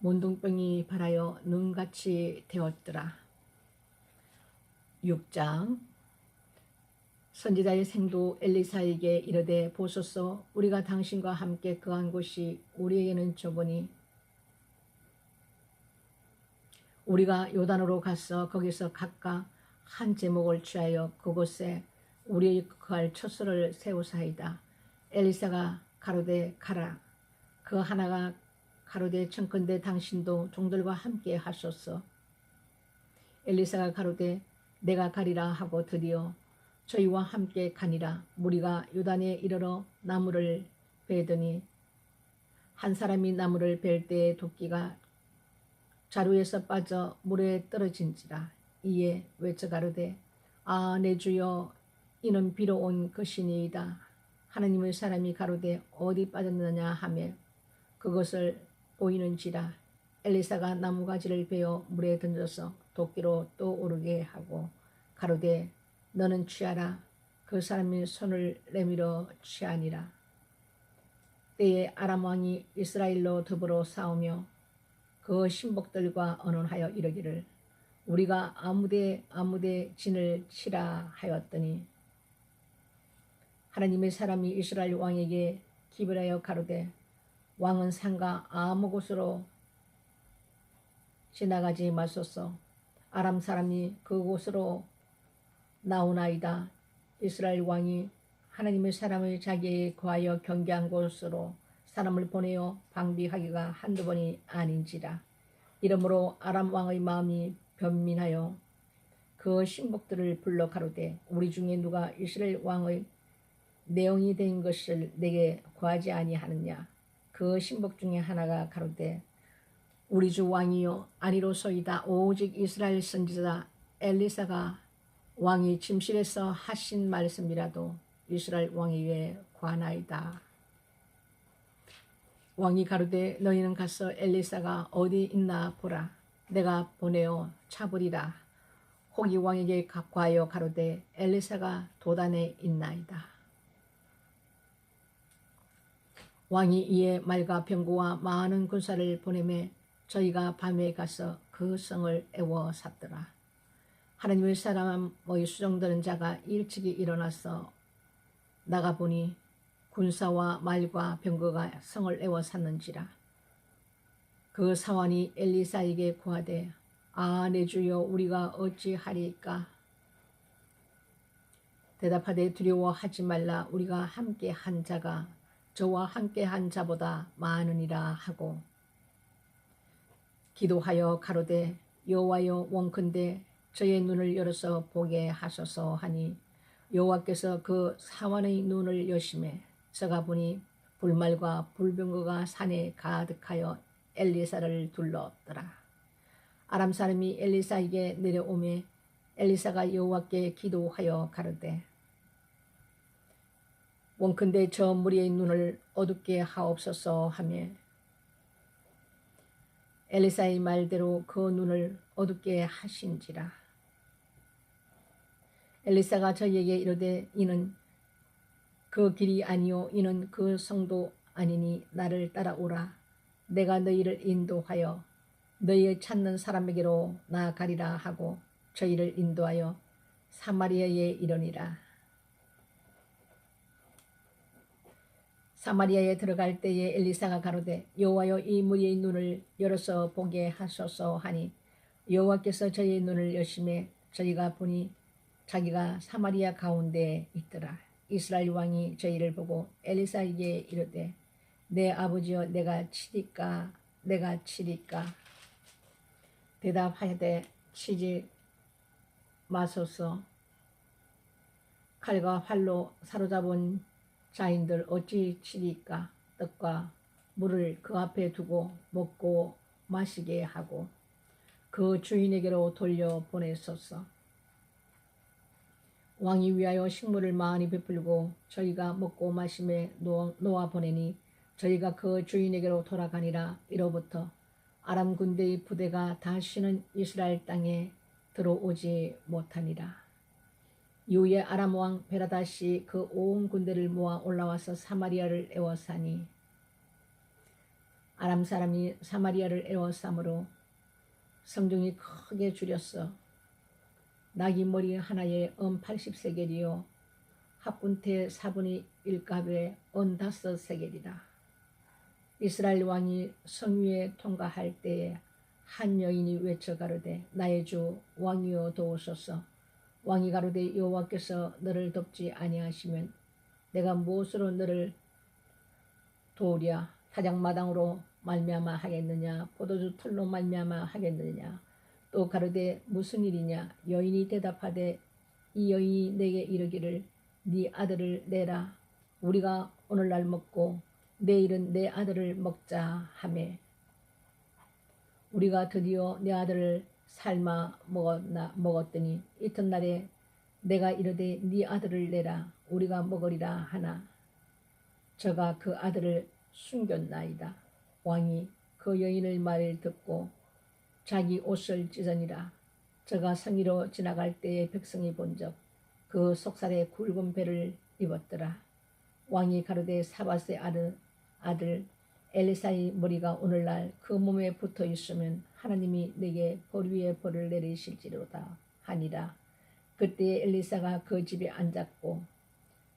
문둥병이 발하여 눈같이 되었더라. 6장. 선지자의 생도 엘리사에게 이르되 보소서 우리가 당신과 함께 거한 곳이 우리에게는 좁으니 우리가 요단으로 가서 거기서 각각 한 제목을 취하여 그곳에 우리의 거할 처소를 세우사이다. 엘리사가 가로되 가라. 그 하나가 가로되 청컨대 당신도 종들과 함께 하소서. 엘리사가 가로되 내가 가리라 하고 드디어 저희와 함께 가니라. 무리가 요단에 이르러 나무를 베더니 한 사람이 나무를 벨 때에 도끼가 자루에서 빠져 물에 떨어진지라. 이에 외쳐 가로되 아 내 주여 이는 비로 온 것이니이다. 하나님의 사람이 가로되 어디 빠졌느냐 하며 그것을 보이는지라. 엘리사가 나무가지를 베어 물에 던져서 도끼로 또 오르게 하고 가로되 너는 취하라. 그 사람이 손을 내밀어 취하니라. 때에 아람 왕이 이스라엘로 더불어 싸우며 그 신복들과 언언하여 이르기를 우리가 아무데 진을 치라 하였더니 하나님의 사람이 이스라엘 왕에게 기별하여 가로되 왕은 산과 아무 곳으로 지나가지 마소서. 아람 사람이 그곳으로 나오나이다. 이스라엘 왕이 하나님의 사람의 자기에 거하여 경계한 곳으로 사람을 보내어 방비하기가 한두 번이 아닌지라. 이러므로 아람 왕의 마음이 변민하여 그 신복들을 불러 가로되 우리 중에 누가 이스라엘 왕의 내용이 된 것을 내게 구하지 아니하느냐. 그 신복 중에 하나가 가로되 우리 주 왕이요 아니로소이다. 오직 이스라엘 선지자 엘리사가 왕이 침실에서 하신 말씀이라도 이스라엘 왕에게 관하이다. 왕이 가로되 너희는 가서 엘리사가 어디 있나 보라. 내가 보내어 차부리라. 혹이 왕에게 각과하여 가로되 엘리사가 도단에 있나이다. 왕이 이에 말과 병거와 많은 군사를 보내매 저희가 밤에 가서 그 성을 애워 샀더라. 하나님의 사람의 수종드는 자가 일찍이 일어나서 나가보니 군사와 말과 병거가 성을 애워 샀는지라. 그 사환이 엘리사에게 구하되 아 내 주여 우리가 어찌하리까. 대답하되 두려워하지 말라. 우리가 함께 한 자가 저와 함께 한 자보다 많으니라 하고 기도하여 가로되 여호와여 원컨대 저의 눈을 열어서 보게 하소서 하니 여호와께서 그 사환의 눈을 여심해 저가 보니 불말과 불병거가 산에 가득하여 엘리사를 둘렀더라. 아람 사람이 엘리사에게 내려오매 엘리사가 여호와께 기도하여 가로되 원컨대 저 무리의 눈을 어둡게 하옵소서 하며 엘리사의 말대로 그 눈을 어둡게 하신지라. 엘리사가 저에게 이르되 이는 그 길이 아니요 이는 그 성도 아니니 나를 따라오라. 내가 너희를 인도하여 너희의 찾는 사람에게로 나아가리라 하고 저희를 인도하여 사마리아에 이르니라. 사마리아에 들어갈 때에 엘리사가 가로되 여호와여 이 무리의 눈을 열어서 보게 하소서 하니 여호와께서 저희의 눈을 여심해 저희가 보니 자기가 사마리아 가운데에 있더라. 이스라엘 왕이 저희를 보고 엘리사에게 이르되 내 아버지여 내가 치리까 대답하되 치지 마소서. 칼과 활로 사로잡은 자인들 어찌 치리까. 떡과 물을 그 앞에 두고 먹고 마시게 하고 그 주인에게로 돌려보내소서. 왕이 위하여 식물을 많이 베풀고 저희가 먹고 마심에 놓아 보내니 저희가 그 주인에게로 돌아가니라. 이로부터 아람 군대의 부대가 다시는 이스라엘 땅에 들어오지 못하니라. 이후에 아람 왕 베라다시 그 온 군대를 모아 올라와서 사마리아를 에워싸니 아람 사람이 사마리아를 에워싸므로 성중이 크게 줄였어. 나귀 머리 하나에 80세겔이요 합군태 4분의 1갑에 5세겔이라. 이스라엘 왕이 성 위에 통과할 때에 한 여인이 외쳐 가로되 나의 주 왕이여 도우소서. 왕이 가로되 여호와께서 너를 돕지 아니하시면 내가 무엇으로 너를 도우랴. 타작마당으로 말미암아 하겠느냐 포도주 털로 말미암아 하겠느냐. 또 가로되 무슨 일이냐. 여인이 대답하되 이 여인이 내게 이르기를 네 아들을 내라. 우리가 오늘날 먹고 내일은 내 아들을 먹자 하매 우리가 드디어 내 아들을 삶아 먹었더니 이튿날에 내가 이르되 네 아들을 내라. 우리가 먹으리라 하나 저가 그 아들을 숨겼나이다. 왕이 그 여인의 말을 듣고 자기 옷을 찢으니라. 저가 성리로 지나갈 때에 백성이 본적 그 속살에 굵은 배를 입었더라. 왕이 가로되 사밧의 아들 엘리사의 머리가 오늘날 그 몸에 붙어 있으면 하나님이 내게 벌 위에 벌을 내리실지로다 하니라. 그때 엘리사가 그 집에 앉았고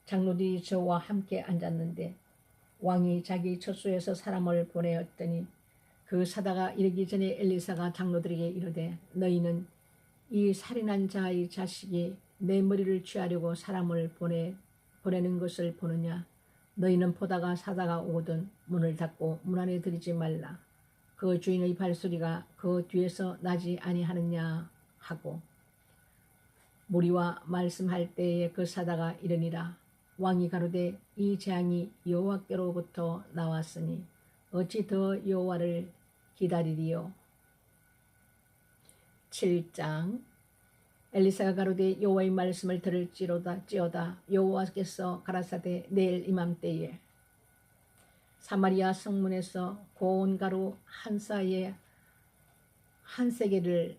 장로들이 저와 함께 앉았는데 왕이 자기 처소에서 사람을 보내었더니 그 사다가 이르기 전에 엘리사가 장로들에게 이르되 너희는 이 살인한 자의 자식이 내 머리를 취하려고 사람을 보내는 것을 보느냐. 너희는 보다가 사다가 오거든 문을 닫고 문 안에 들이지 말라. 그 주인의 발소리가 그 뒤에서 나지 아니하느냐 하고 무리와 말씀할 때에 그 사다가 이르니라. 왕이 가로되 이 재앙이 여호와께로부터 나왔으니 어찌 더 여호와를 기다리리요. 7장. 엘리사가 가로되 여호와의 말씀을 들을지어다. 여호와께서 가라사대 내일 이맘때에 사마리아 성문에서 고운 가루 한 사에 한 세겔을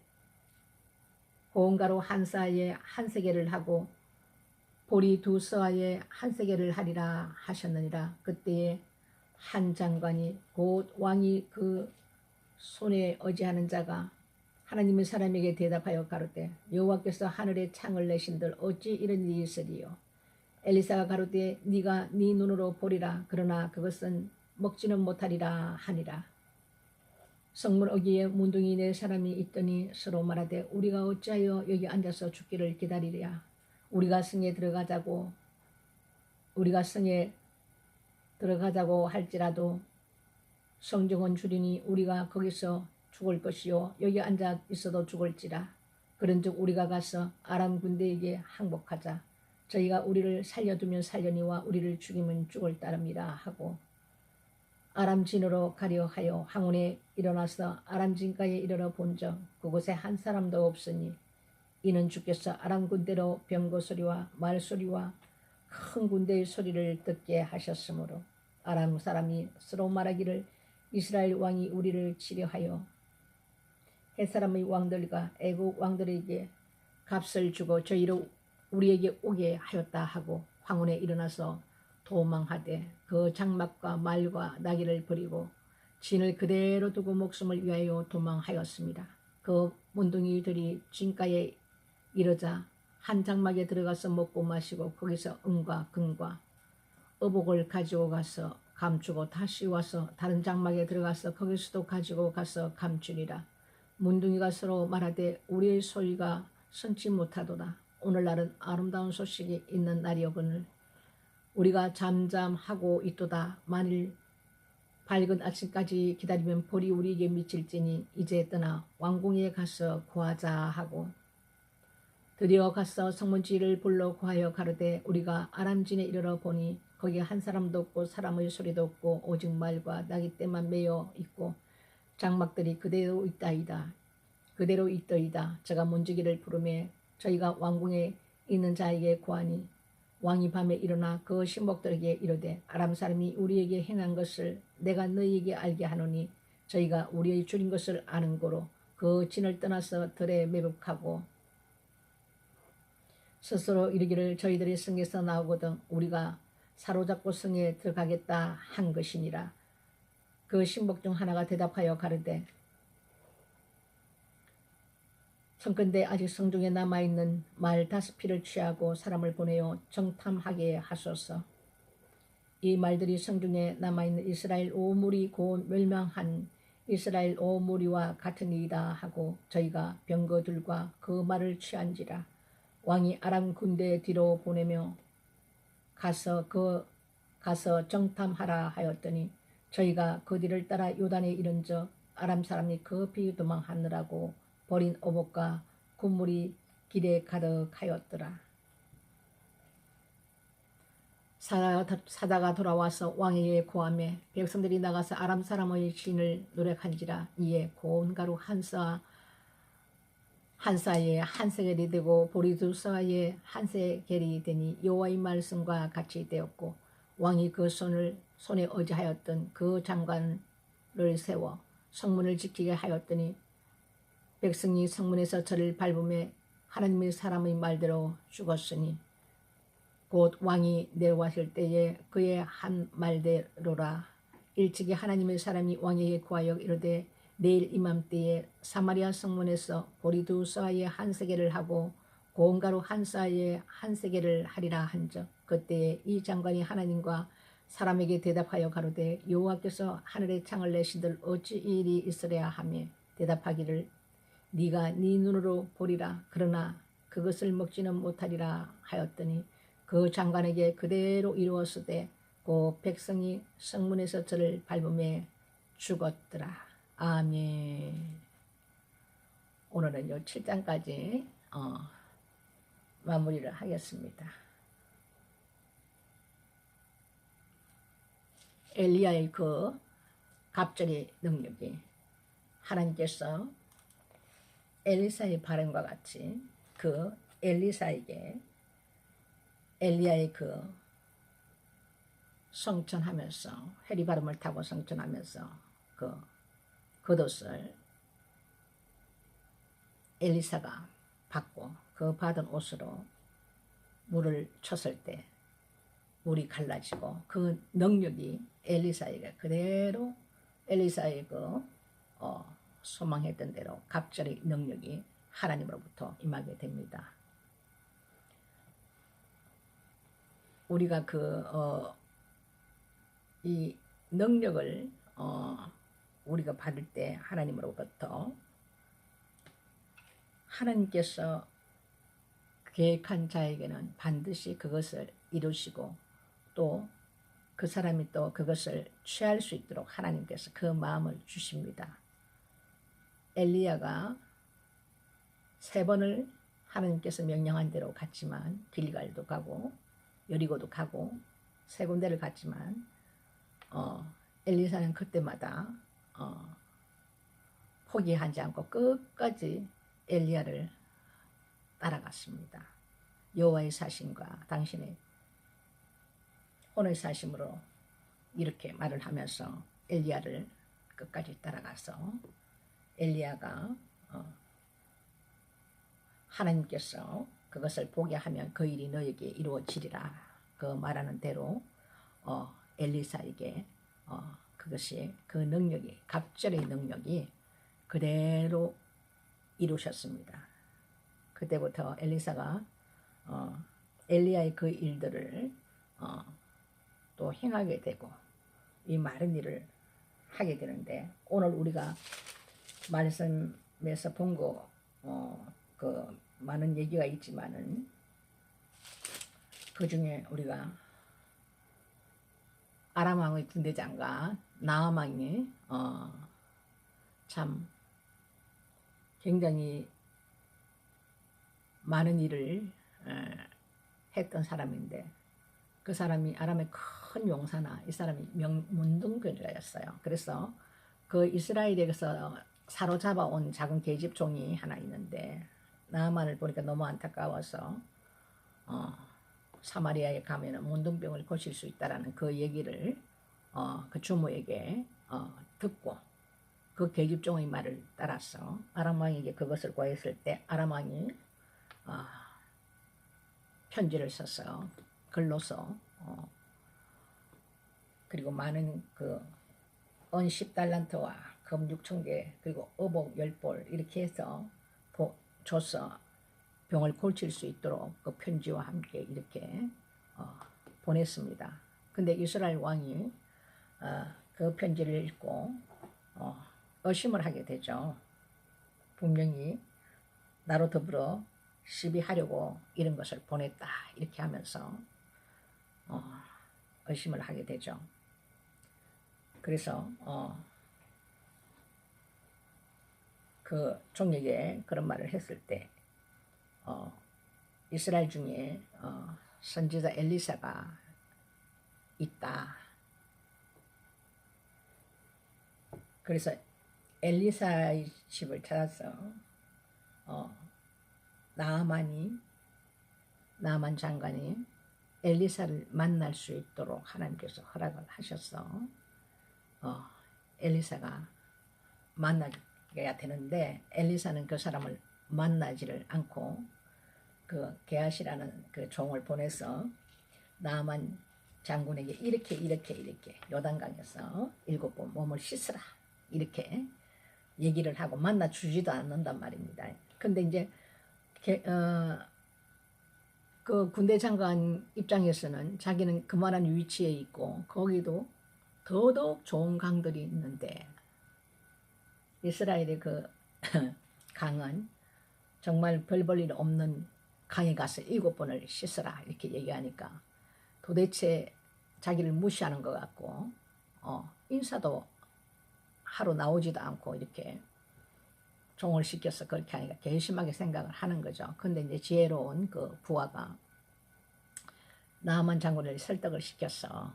하고 보리 2서아에 한 세겔을 하리라 하셨느니라. 그때에 한 장관이 곧 왕이 그 손에 어지하는 자가 하나님의 사람에게 대답하여 가로되 여호와께서 하늘에 창을 내신들 어찌 이런 일이 있으리요. 엘리사가 가로되 네가 네 눈으로 보리라. 그러나 그것은 먹지는 못하리라 하니라. 성문 어귀에 문둥이 4사람이 있더니 서로 말하되 우리가 어찌하여 여기 앉아서 죽기를 기다리랴. 우리가 성에 들어가자고 할지라도 성정은 주리니 우리가 거기서 죽을 것이요 여기 앉아 있어도 죽을지라. 그런즉 우리가 가서 아람 군대에게 항복하자. 저희가 우리를 살려두면 살려니와 우리를 죽이면 죽을 따름이라 하고 아람 진으로 가려 하여 황혼에 일어나서 아람 진가에 이르러 본적 그곳에 한 사람도 없으니 이는 주께서 아람 군대로 병거 소리와 말소리와 큰 군대의 소리를 듣게 하셨으므로 아람 사람이 서로 말하기를 이스라엘 왕이 우리를 치려하여 햇사람의 왕들과 애국 왕들에게 값을 주고 저희로 우리에게 오게 하였다 하고 황혼에 일어나서 도망하되 그 장막과 말과 나귀를 버리고 진을 그대로 두고 목숨을 위하여 도망하였습니다. 그 문둥이들이 진가에 이르자 한 장막에 들어가서 먹고 마시고 거기서 은과 금과 어복을 가지고 가서 감추고 다시 와서 다른 장막에 들어가서 거기서도 가지고 가서 감추니라. 문둥이가 서로 말하되 우리의 소리가 선지 못하도다. 오늘날은 아름다운 소식이 있는 날이오거늘 우리가 잠잠하고 있도다. 만일 밝은 아침까지 기다리면 볼이 우리에게 미칠지니 이제 떠나 왕궁에 가서 구하자 하고 드디어 가서 성문지를 불러 구하여 가로되 우리가 아람진에 이르러 보니 거기 한 사람도 없고 사람의 소리도 없고 오직 말과 나귀떼만 매여 있고 장막들이 그대로 있다이다. 그대로 있더이다. 제가 문지기를 부르매 저희가 왕궁에 있는 자에게 구하니 왕이 밤에 일어나 그 신복들에게 이르되 아람 사람이 우리에게 행한 것을 내가 너희에게 알게 하노니 저희가 우리의 주인 것을 아는 고로 그 진을 떠나서 들에 매복하고 스스로 이르기를 저희들이 성에서 나오거든 우리가 사로잡고 성에 들어가겠다 한 것이니라. 그 신복 중 하나가 대답하여 가르되 청컨대 아직 성중에 남아있는 말 5피를 취하고 사람을 보내어 정탐하게 하소서. 이 말들이 성중에 남아있는 이스라엘 오무리 곧 멸망한 이스라엘 오무리와 같은 이다 하고 저희가 병거들과 그 말을 취한지라. 왕이 아람 군대 뒤로 보내며 가서 정탐하라 하였더니 저희가 그 뒤를 따라 요단에 이른저 아람 사람이 급히 도망하느라고 버린 어복과 군물이 길에 가득하였더라. 사다가 돌아와서 왕에게 고하매 백성들이 나가서 아람 사람의 신을 노력한지라. 이에 고운 가루 한 사에 한 세겔이 되고 보리 2사에 한 세겔이 되니 여호와의 말씀과 같이 되었고 왕이 그 손에 의지하였던 그 장관을 세워 성문을 지키게 하였더니 백성이 성문에서 저를 밟음에 하나님의 사람의 말대로 죽었으니 곧 왕이 내려왔을 때에 그의 한 말대로라. 일찍이 하나님의 사람이 왕에게 구하여 이르되 내일 이맘때에 사마리아 성문에서 보리 2사에 한 세겔을 하고 고운 가루 한 사에 한 세겔을 하리라 한즉 그때에 이 장관이 하나님과 사람에게 대답하여 가로되 여호와께서 하늘의 창을 내신들 어찌 이 일이 있으랴 하며 대답하기를 네가 네 눈으로 보리라. 그러나 그것을 먹지는 못하리라 하였더니 그 장관에게 그대로 이루었으되 그 백성이 성문에서 저를 밟음에 죽었더라. 아멘. 오늘은 요 7장까지 마무리를 하겠습니다. 엘리야의 그 갑절의 능력이 하나님께서 엘리사의 발언과 같이 그 엘리사에게 엘리야의 그 성천하면서 해리 발음을 타고 성천하면서 그 겉옷을 엘리사가 받고 그 받은 옷으로 물을 쳤을 때 물이 갈라지고 그 능력이 엘리사에게 그대로 엘리사의 그 소망했던 대로 갑절의 능력이 하나님으로부터 임하게 됩니다. 우리가 이 능력을 우리가 받을 때 하나님으로부터 하나님께서 계획한 자에게는 반드시 그것을 이루시고 또 그 사람이 또 그것을 취할 수 있도록 하나님께서 그 마음을 주십니다. 엘리야가 3번을 하나님께서 명령한 대로 갔지만 길갈도 가고 여리고도 가고 3군데를 갔지만 엘리사는 그때마다 포기하지 않고 끝까지 엘리야를 따라갔습니다. 여호와의 사심과 당신의 혼의 사심으로 이렇게 말을 하면서 엘리야를 끝까지 따라가서 엘리야가 하나님께서 그것을 보게 하면 그 일이 너에게 이루어지리라 그 말하는 대로 엘리사에게 그것이 그 능력이 갑절의 능력이 그대로 이루셨습니다. 그때부터 엘리사가 엘리야의 그 일들을 또 행하게 되고 이 많은 일을 하게 되는데, 오늘 우리가 말씀에서 본 거 그 많은 얘기가 있지만은 그 중에 우리가 아람 왕의 군대장과 나암 왕이 참 굉장히 많은 일을 했던 사람인데, 그 사람이 아람의 큰 용사나 이 사람이 문둥병자였어요. 그래서 그 이스라엘에서 사로잡아 온 작은 계집종이 하나 있는데, 나아만을 보니까 너무 안타까워서 사마리아에 가면은 문둥병을 고칠 수 있다라는 그 얘기를 그 주모에게 듣고 그 계집종의 말을 따라서 아람 왕에게 그것을 고했을 때, 아람 왕이 편지를 써서 글로서 그리고 많은 그 은 10달란트와 금 6,000개 그리고 어복 10벌 이렇게 해서 줘서 병을 고칠 수 있도록 그 편지와 함께 이렇게 보냈습니다. 근데 이스라엘 왕이 그 편지를 읽고 의심을 하게 되죠. 분명히 나로 더불어 시비하려고 이런 것을 보냈다 이렇게 하면서 의심을 하게 되죠. 그래서 그 종에게 그런 말을 했을 때 이스라엘 중에 선지자 엘리사가 있다. 그래서 엘리사의 집을 찾아서 나아만 장관이 엘리사를 만날 수 있도록 하나님께서 허락을 하셔서 엘리사가 만나게 되는데, 엘리사는 그 사람을 만나지를 않고 그 게하시라는 그 종을 보내서 나아만 장군에게 이렇게 요단강에서 7번 몸을 씻으라 이렇게 얘기를 하고 만나 주지도 않는단 말입니다. 근데 이제 그 군대 장관 입장에서는 자기는 그만한 위치에 있고 거기도 더더욱 좋은 강들이 있는데, 이스라엘의 그 강은 정말 별 볼 일 없는 강에 가서 7번을 씻으라 이렇게 얘기하니까 도대체 자기를 무시하는 것 같고 인사도 하러 나오지도 않고 이렇게 종을 시켜서 그렇게 하니까 괘씸하게 생각을 하는 거죠. 근데 이제 지혜로운 그 부하가 나아만 장군을 설득을 시켜서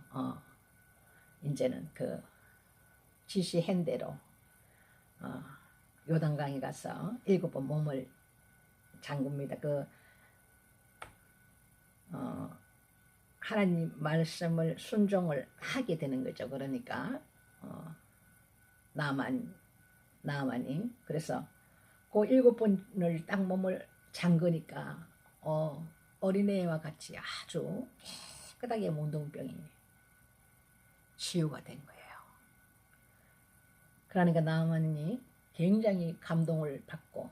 이제는 그 지시한 대로 요단강에 가서 7번 몸을 잠굽니다. 그 하나님 말씀을 순종을 하게 되는 거죠. 그러니까 나아만이 그래서 그 7번을 딱 몸을 잠그니까 어린애와 같이 아주 깨끗하게 문둥병이 치유가 된 거예요. 그러니까 나아만이 굉장히 감동을 받고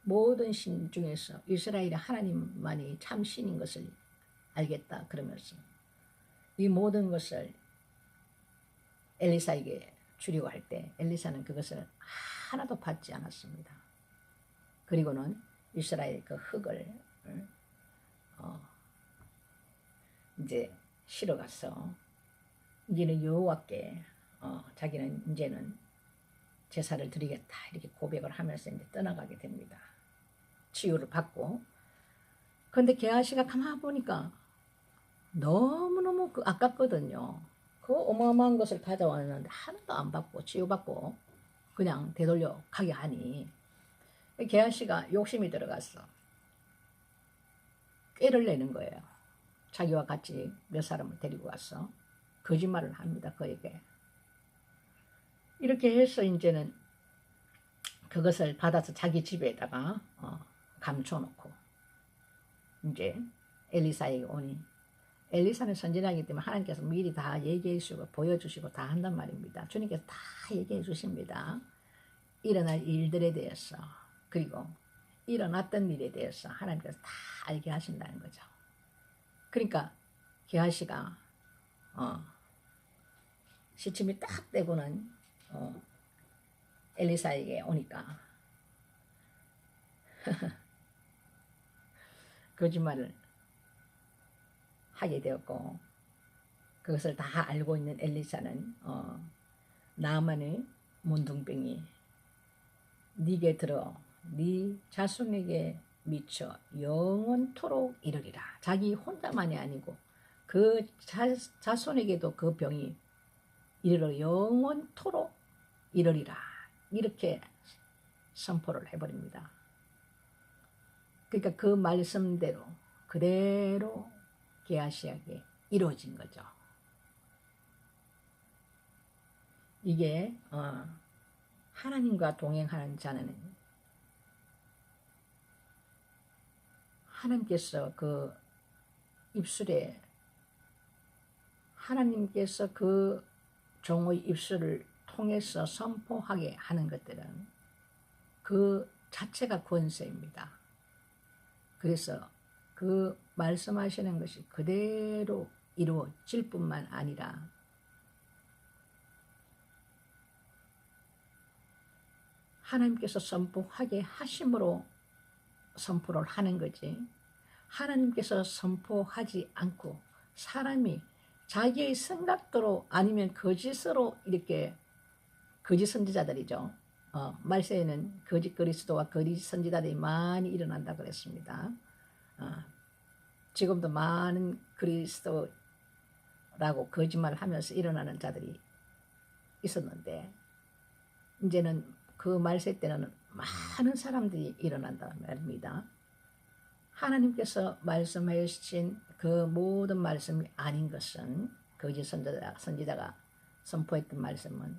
모든 신 중에서 이스라엘의 하나님만이 참 신인 것을 알겠다 그러면서 이 모든 것을 엘리사에게 주려고 할 때 엘리사는 그것을 하나도 받지 않았습니다. 그리고는 이스라엘 그 흙을 이제 실어가서 이제는 여호와께 자기는 이제는 제사를 드리겠다 이렇게 고백을 하면서 이제 떠나가게 됩니다. 치유를 받고. 그런데 게하시가 가만 보니까 너무너무 아깝거든요. 그 어마어마한 것을 가져왔는데 하나도 안 받고 치유받고 그냥 되돌려 가게 하니 게하시가 욕심이 들어갔어. 꾀를 내는 거예요. 자기와 같이 몇 사람을 데리고 와서 거짓말을 합니다. 그에게. 이렇게 해서 이제는 그것을 받아서 자기 집에다가 감춰놓고 이제 엘리사에게 오니 엘리사는 선지자이기 때문에 하나님께서 미리 다 얘기해 주시고 보여주시고 다 한단 말입니다. 주님께서 다 얘기해 주십니다. 일어날 일들에 대해서, 그리고 일어났던 일에 대해서 하나님께서 다 알게 하신다는 거죠. 그러니까 게하시가 시침이 딱 되고는 엘리사에게 오니까 거짓말을 하게 되었고, 그것을 다 알고 있는 엘리사는 나아만의 문둥병이 네게 들어 네 자손에게 미쳐 영원토록 이르리라. 자기 혼자만이 아니고 그 자손에게도 그 병이 이르러 영원토록 이르리라. 이렇게 선포를 해버립니다. 그러니까 그 말씀대로 그대로 게하시에게 이루어진 거죠. 이게 하나님과 동행하는 자는 하나님께서 그 입술에, 하나님께서 그 종의 입술을 통해서 선포하게 하는 것들은 그 자체가 권세입니다. 그래서 그 말씀하시는 것이 그대로 이루어질 뿐만 아니라 하나님께서 선포하게 하심으로 선포를 하는 거지, 하나님께서 선포하지 않고 사람이 자기의 생각대로 아니면 거짓으로 이렇게, 거짓 선지자들이죠. 말세에는 거짓 그리스도와 거짓 선지자들이 많이 일어난다고 그랬습니다. 지금도 많은 그리스도라고 거짓말을 하면서 일어나는 자들이 있었는데, 이제는 그 말세 때는 많은 사람들이 일어난다는 말입니다. 하나님께서 말씀해 주신 그 모든 말씀이 아닌 것은, 거짓 선지자가 선포했던 말씀은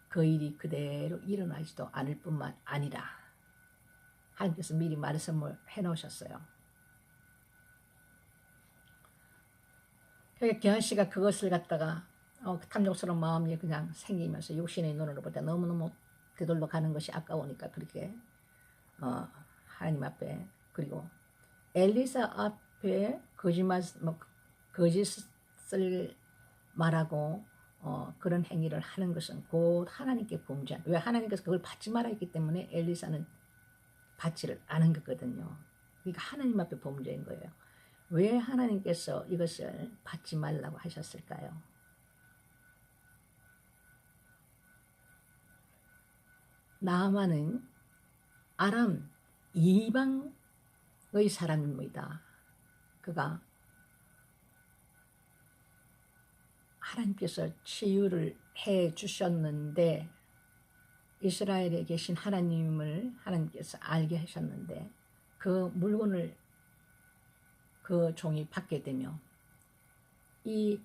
그 일이 그대로 일어나지도 않을 뿐만 아니라 하나님께서 미리 말씀을 해놓으셨어요. 그러니까 게하시가 그것을 갖다가 탐욕스러운 마음이 그냥 생기면서 육신의 눈으로 볼 때 너무너무 되돌려 가는 것이 아까우니까 그렇게 하나님 앞에, 그리고 엘리사 앞에 거짓을 말하고 그런 행위를 하는 것은 곧 하나님께 범죄한, 왜 하나님께서 그걸 받지 말아 했기 때문에 엘리사는 받지를 않은 거거든요. 그러니까 하나님 앞에 범죄인 거예요. 왜 하나님께서 이것을 받지 말라고 하셨을까요? 나아만은 아람 이방의 사람입니다. 그가 하나님께서 치유를 해 주셨는데, 이스라엘에 계신 하나님을 하나님께서 알게 하셨는데, 그 물건을 그 종이 받게 되며, 이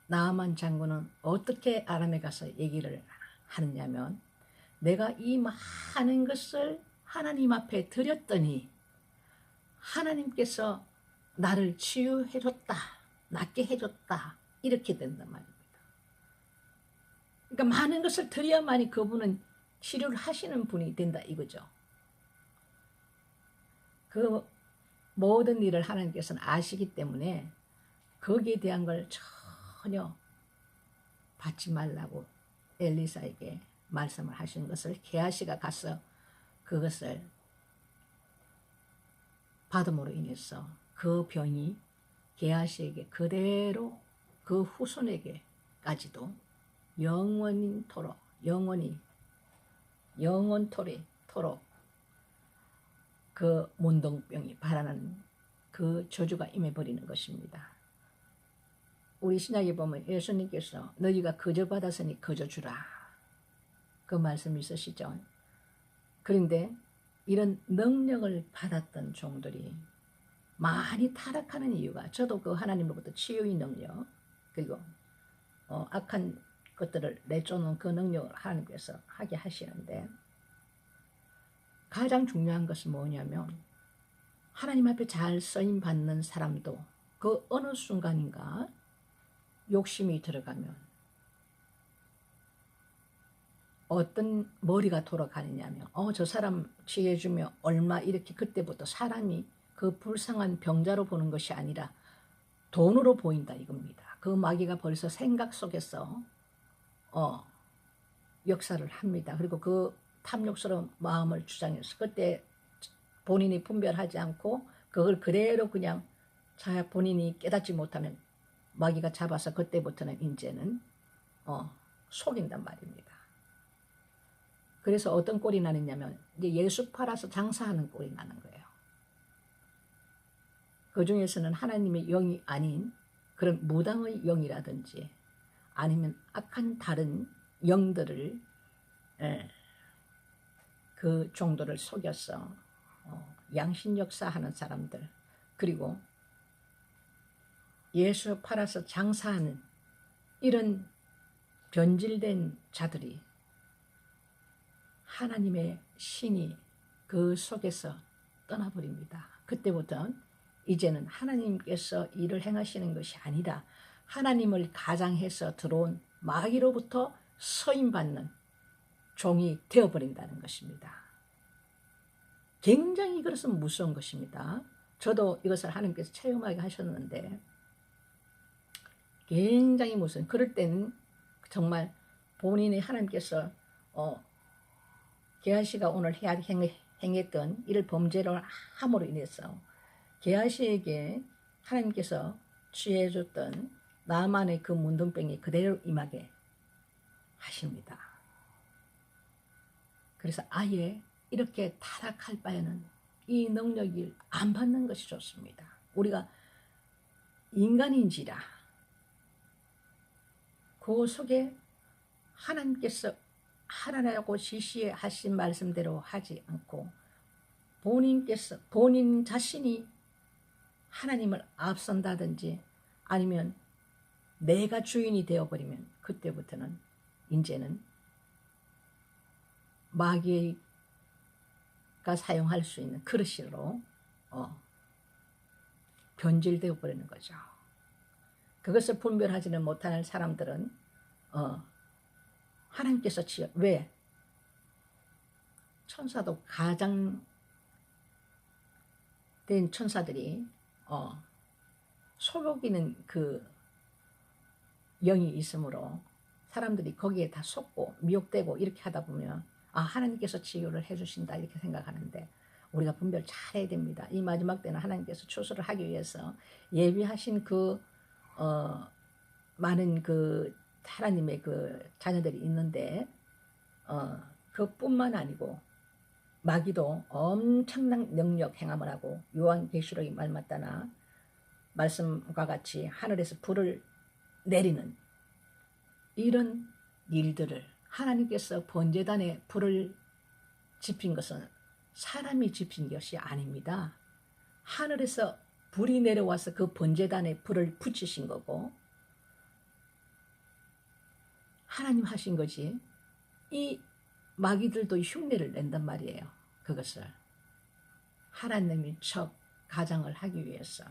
나아만 장군은 어떻게 아람에 가서 얘기를 하느냐면, 내가 이 많은 것을 하나님 앞에 드렸더니 하나님께서 나를 치유해줬다, 낫게 해줬다, 이렇게 된단 말입니다. 그러니까 많은 것을 드려야만이 그분은 치료를 하시는 분이 된다 이거죠. 그 모든 일을 하나님께서는 아시기 때문에 거기에 대한 걸 전혀 받지 말라고 엘리사에게 말씀을 하신 것을 게하시가 가서 그것을 받음으로 인해서 그 병이 게하시에게 그대로 그 후손에게까지도 영원토록 그 문둥병이 발하는 그 저주가 임해버리는 것입니다. 우리 신약에 보면 예수님께서 너희가 거저 받았으니 거저 주라, 그 말씀이 있으시죠. 그런데 이런 능력을 받았던 종들이 많이 타락하는 이유가, 저도 그 하나님으로부터 치유의 능력, 그리고 악한 것들을 내쫓는 그 능력을 하나님께서 하게 하시는데, 가장 중요한 것은 뭐냐면 하나님 앞에 잘 쓰임 받는 사람도 그 어느 순간인가 욕심이 들어가면 어떤 머리가 돌아가느냐면 저 사람 취해주면 얼마 이렇게 그때부터 사람이 그 불쌍한 병자로 보는 것이 아니라 돈으로 보인다 이겁니다. 그 마귀가 벌써 생각 속에서 역사를 합니다. 그리고 그 탐욕스러운 마음을 주장해서 그때 본인이 분별하지 않고 그걸 그대로 그냥 본인이 깨닫지 못하면 마귀가 잡아서 그때부터는 이제는 속인단 말입니다. 그래서 어떤 꼴이 나느냐면 이제 예수 팔아서 장사하는 꼴이 나는 거예요. 그 중에서는 하나님의 영이 아닌 그런 무당의 영이라든지 아니면 악한 다른 영들을 그 정도를 속여서 양신 역사하는 사람들, 그리고 예수 팔아서 장사하는 이런 변질된 자들이 하나님의 신이 그 속에서 떠나버립니다. 그때부터 이제는 하나님께서 일을 행하시는 것이 아니라 하나님을 가장해서 들어온 마귀로부터 서임받는 종이 되어버린다는 것입니다. 굉장히 이것은 무서운 것입니다. 저도 이것을 하나님께서 체험하게 하셨는데 굉장히 무서운, 그럴 때는 정말 본인이 하나님께서 게하시가 오늘 행했던 이를 범죄를 함으로 인해서 게하시에게 하나님께서 취해줬던 나만의 그 문둥병이 그대로 임하게 하십니다. 그래서 아예 이렇게 타락할 바에는 이 능력을 안 받는 것이 좋습니다. 우리가 인간인지라 그 속에 하나님께서 하라고 지시하신 말씀대로 하지 않고 본인 자신이 하나님을 앞선다든지 아니면 내가 주인이 되어버리면 그때부터는 이제는 마귀가 사용할 수 있는 그릇으로 변질되어 버리는 거죠. 그것을 분별하지는 못하는 사람들은 하나님께서 왜 천사도 가장 된 천사들이 속이는 그 영이 있으므로 사람들이 거기에 다 속고 미혹되고 이렇게 하다 보면 하나님께서 치유를 해주신다 이렇게 생각하는데 우리가 분별 잘 해야 됩니다. 이 마지막 때는 하나님께서 추수를 하기 위해서 예비하신 그 많은 그 하나님의 그 자녀들이 있는데 그뿐만 아니고 마귀도 엄청난 능력 행함을 하고 요한계시록의 말 맞다나 말씀과 같이 하늘에서 불을 내리는 이런 일들을 하나님께서 번제단에 불을 지핀 것은 사람이 지핀 것이 아닙니다. 하늘에서 불이 내려와서 그 번제단에 불을 붙이신 거고 하나님 하신 거지. 이 마귀들도 흉내를 낸단 말이에요. 그것을 하나님이 척 가장을 하기 위해서.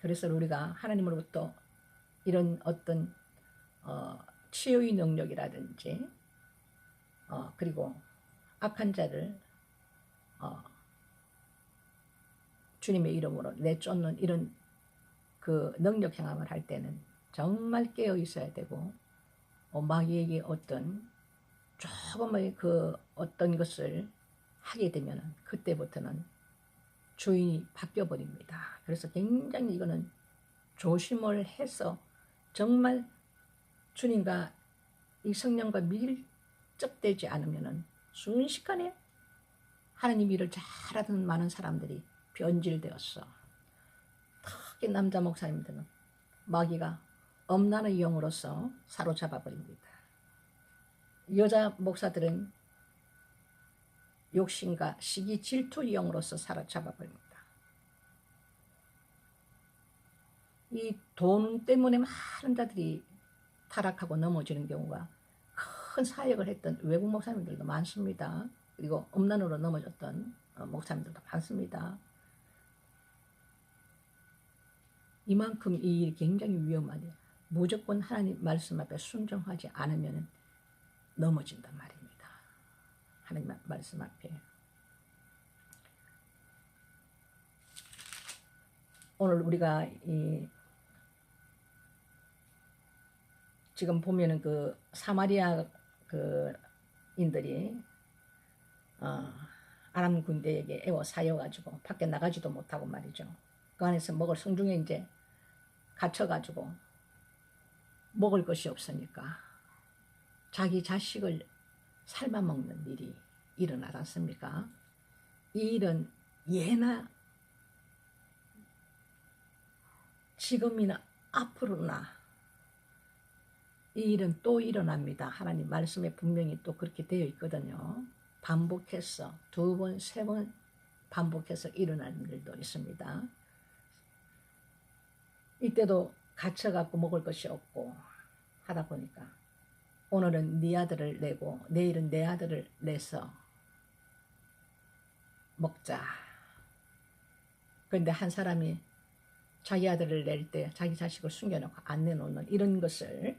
그래서 우리가 하나님으로부터 이런 어떤 치유의 능력이라든지 그리고 악한 자를 주님의 이름으로 내쫓는 이런 그 능력 행함을 할 때는 정말 깨어 있어야 되고 마귀에게 어떤 조금의 그 어떤 것을 하게 되면 그때부터는 주인이 바뀌어 버립니다. 그래서 굉장히 이거는 조심을 해서 정말 주님과 이 성령과 밀접되지 않으면은 순식간에 하나님 일을 잘하던 많은 사람들이 변질되었어. 특히 남자 목사님들은 마귀가 엄란의 영으로서 사로잡아 버립니다. 여자 목사들은 욕심과 시기 질투의 영으로서 사로잡아 버립니다. 이 돈 때문에 많은 자들이 타락하고 넘어지는 경우가 큰 사역을 했던 외국 목사님들도 많습니다. 그리고 음란으로 넘어졌던 목사님들도 많습니다. 이만큼 이 일이 굉장히 위험하네요. 무조건 하나님 말씀 앞에 순종하지 않으면 넘어진단 말입니다. 하나님 말씀 앞에. 오늘 우리가 지금 보면은 그 사마리아 그 인들이 아람 군대에게 애워사여가지고 밖에 나가지도 못하고 말이죠. 그 안에서 먹을 성중에 이제 갇혀가지고 먹을 것이 없으니까 자기 자식을 삶아먹는 일이 일어나지 않습니까? 이 일은 예나 지금이나 앞으로나 이 일은 또 일어납니다. 하나님 말씀에 분명히 또 그렇게 되어 있거든요. 반복해서 2번, 3번 반복해서 일어나는 일도 있습니다. 이때도 갇혀갖고 먹을 것이 없고 하다 보니까 오늘은 네 아들을 내고 내일은 내 아들을 내서 먹자. 그런데 한 사람이 자기 아들을 낼 때 자기 자식을 숨겨놓고 안 내놓는 이런 것을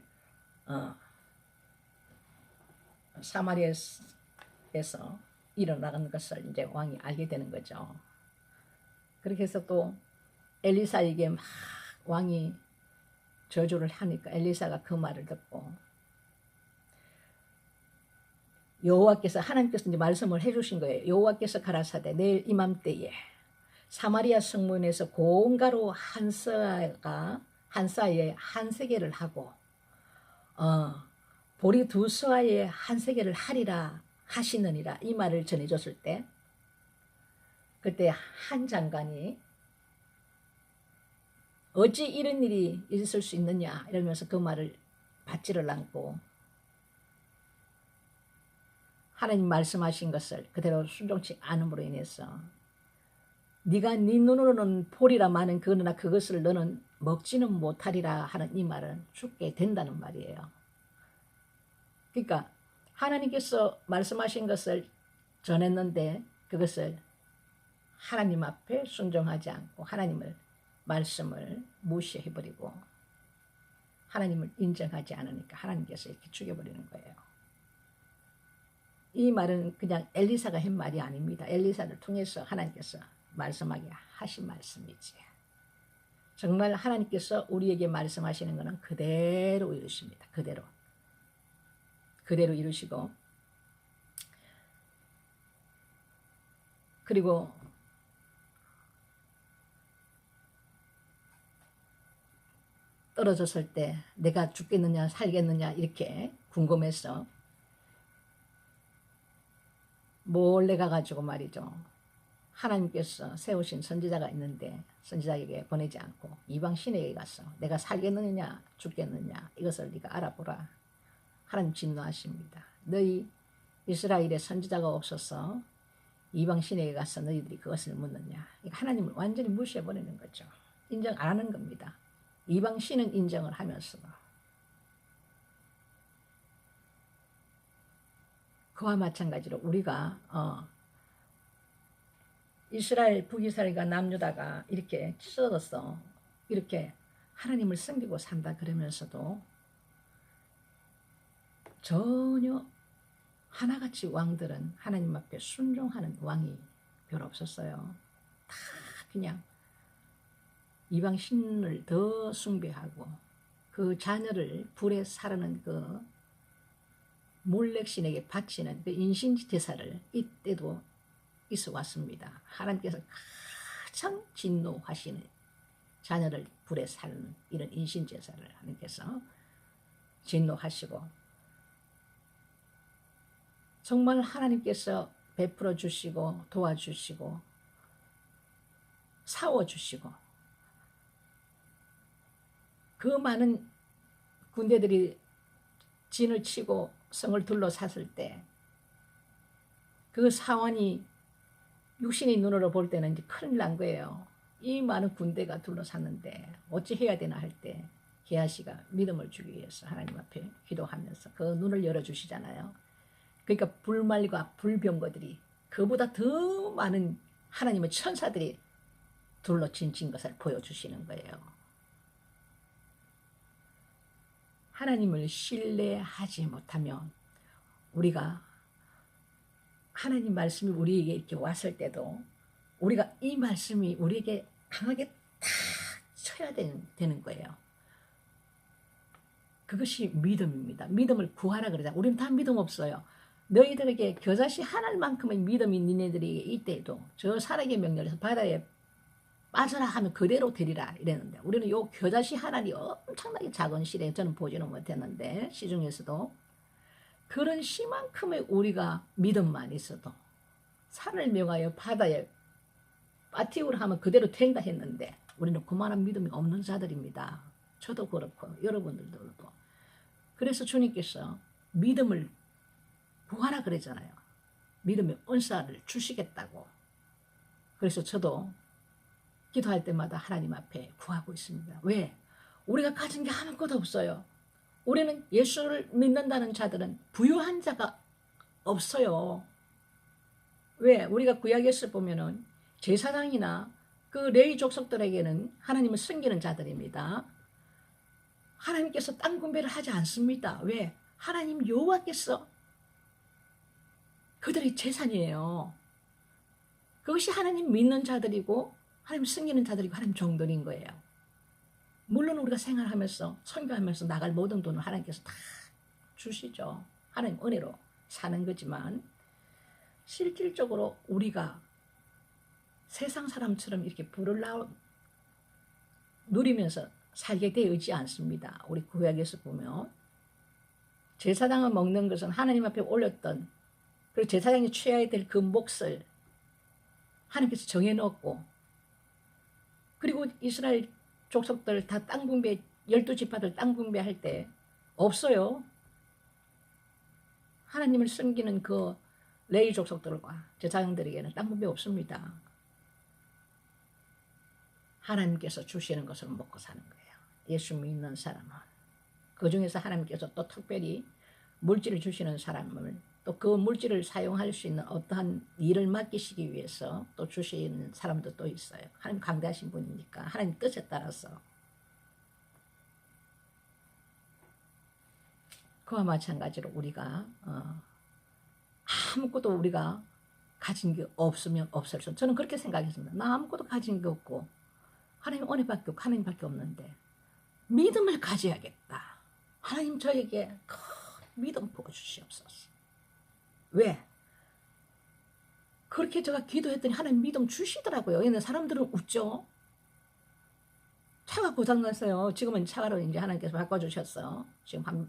사마리아에서 일어나는 것을 이제 왕이 알게 되는 거죠. 그렇게 해서 또 엘리사에게 막 왕이 저주를 하니까 엘리사가 그 말을 듣고 여호와께서 하나님께서 이제 말씀을 해주신 거예요. 여호와께서 가라사대 내일 이맘때에 사마리아 성문에서 고온가루 한 사에 한 세겔을 하고 보리 2서에 한 세겔을 하리라 하시느니라 이 말을 전해줬을 때 그때 한 장관이 어찌 이런 일이 있을 수 있느냐 이러면서 그 말을 받지를 않고 하나님 말씀하신 것을 그대로 순종치 않음으로 인해서 네가 네 눈으로는 보리라 마는 그러나 그것을 너는 먹지는 못하리라 하는 이 말은 죽게 된다는 말이에요. 그러니까 하나님께서 말씀하신 것을 전했는데 그것을 하나님 앞에 순종하지 않고 하나님을 말씀을 무시해버리고 하나님을 인정하지 않으니까 하나님께서 이렇게 죽여버리는 거예요. 이 말은 그냥 엘리사가 한 말이 아닙니다. 엘리사를 통해서 하나님께서 말씀하게 하신 말씀이지. 정말 하나님께서 우리에게 말씀하시는 것은 그대로 이루십니다. 그대로 이루시고 그리고 떨어졌을 때 내가 죽겠느냐 살겠느냐 이렇게 궁금해서 몰래 가가지고 말이죠. 하나님께서 세우신 선지자가 있는데 선지자에게 보내지 않고 이방 신에게 가서 내가 살겠느냐 죽겠느냐 이것을 네가 알아보라. 하나님 진노하십니다. 너희 이스라엘에 선지자가 없어서 이방 신에게 가서 너희들이 그것을 묻느냐. 하나님을 완전히 무시해버리는 거죠. 인정 안 하는 겁니다. 이방 신은 인정을 하면서 그와 마찬가지로 우리가 이스라엘 북이스라엘과 남유다가 이렇게 찢어져서 이렇게 하나님을 섬기고 산다 그러면서도 전혀 하나같이 왕들은 하나님 앞에 순종하는 왕이 별로 없었어요. 다 그냥 이방 신을 더 숭배하고 그 자녀를 불에 사르는 그 몰렉신에게 바치는 그 인신 제사를 이때도 있어 왔습니다. 하나님께서 가장 진노하시는 자녀를 불에 사르는 이런 인신 제사를 하나님께서 진노하시고 정말 하나님께서 베풀어 주시고 도와주시고 사워주시고 그 많은 군대들이 진을 치고 성을 둘러쌌을 때 그 사원이 육신의 눈으로 볼 때는 이제 큰일 난 거예요. 이 많은 군대가 둘러쌌는데 어찌 해야 되나 할 때 게하시가 믿음을 주기 위해서 하나님 앞에 기도하면서 그 눈을 열어주시잖아요. 그러니까 불말과 불병거들이 그보다 더 많은 하나님의 천사들이 둘러친 것을 보여주시는 거예요. 하나님을 신뢰하지 못하면 우리가 하나님 말씀이 우리에게 이렇게 왔을 때도 우리가 이 말씀이 우리에게 강하게 탁 쳐야 되는 거예요. 그것이 믿음입니다. 믿음을 구하라 그러자. 우리는 다 믿음 없어요. 너희들에게 겨자씨 하나만큼의 믿음이 니네들이 이때에도 저 사랑의 명령에서 바다에 빠져라 하면 그대로 되리라 이랬는데 우리는 요 겨자씨 하나이 엄청나게 작은 씨래. 저는 보지는 못했는데 시중에서도 그런 씨만큼의 우리가 믿음만 있어도 산을 명하여 바다에 빠티우를 하면 그대로 된다 했는데 우리는 그만한 믿음이 없는 자들입니다. 저도 그렇고 여러분들도. 그래서 주님께서 믿음을 구하라 그랬잖아요. 믿음의 은사를 주시겠다고. 그래서 저도 기도할 때마다 하나님 앞에 구하고 있습니다. 왜? 우리가 가진 게 아무것도 없어요. 우리는 예수를 믿는다는 자들은 부유한 자가 없어요. 왜? 우리가 구약에서 보면은 제사장이나 그 레위 족속들에게는 하나님을 섬기는 자들입니다. 하나님께서 땅 분배를 하지 않습니다. 왜? 하나님 여호와께서 그들의 재산이에요. 그것이 하나님 믿는 자들이고 하나님 섬기는 자들이고 하나님 종들인 거예요. 물론 우리가 생활하면서 선교하면서 나갈 모든 돈을 하나님께서 다 주시죠. 하나님 은혜로 사는 거지만 실질적으로 우리가 세상 사람처럼 이렇게 불을 누리면서 살게 되어 있지 않습니다. 우리 구약에서 보면 제사장을 먹는 것은 하나님 앞에 올렸던 그리고 제사장이 취해야 될 그 몫을 하나님께서 정해놓고 그리고 이스라엘 족속들 다 땅 분배 12지파들 땅 분배할 때 없어요. 하나님을 섬기는 그 레위 족속들과 제사장들에게는 땅 분배 없습니다. 하나님께서 주시는 것을 먹고 사는 거예요. 예수 믿는 사람은. 그 중에서 하나님께서 또 특별히 물질을 주시는 사람을 또 그 물질을 사용할 수 있는 어떠한 일을 맡기시기 위해서 또 주시는 사람도 또 있어요. 하나님 강대하신 분이니까 하나님 뜻에 따라서. 그와 마찬가지로 우리가 아무것도 우리가 가진 게 없으면 없을 수. 저는 그렇게 생각했습니다. 나 아무것도 가진 게 없고 하나님 은혜밖에 없고 하나님밖에 없는데 믿음을 가져야겠다. 하나님 저에게 큰 믿음 부어주시옵소서. 왜? 그렇게 제가 기도했더니 하나님 믿음 주시더라고요. 얘는 사람들은 웃죠. 차가 고장났어요. 지금은 차가로 이제 하나님께서 바꿔주셨어. 지금 한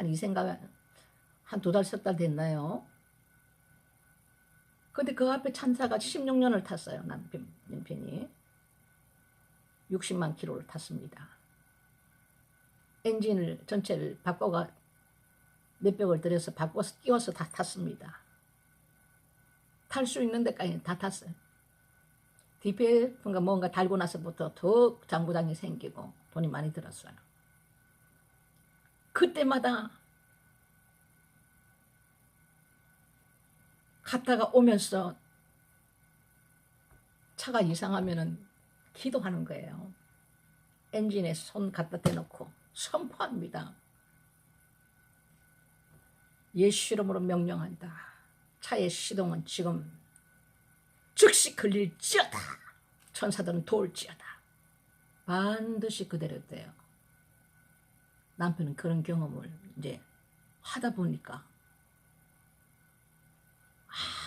이 생각 한 2달, 3달 됐나요? 근데 그 앞에 찬사가 16년을 탔어요. 남편이. 60만 킬로를 탔습니다. 엔진을 전체를 바꿔가 몇백을 들여서 바꿔서 끼워서 다 탔습니다. 탈 수 있는 데까지 다 탔어요. DPF가 뭔가 달고 나서부터 더 장부장이 생기고 돈이 많이 들었어요. 그때마다 갔다가 오면서 차가 이상하면은 기도하는 거예요. 엔진에 손 갖다 대놓고 선포합니다. 예수 이름으로 명령한다. 차의 시동은 지금 즉시 걸릴지어다. 천사들은 도울지어다. 반드시 그대로 돼요. 남편은 그런 경험을 이제 하다 보니까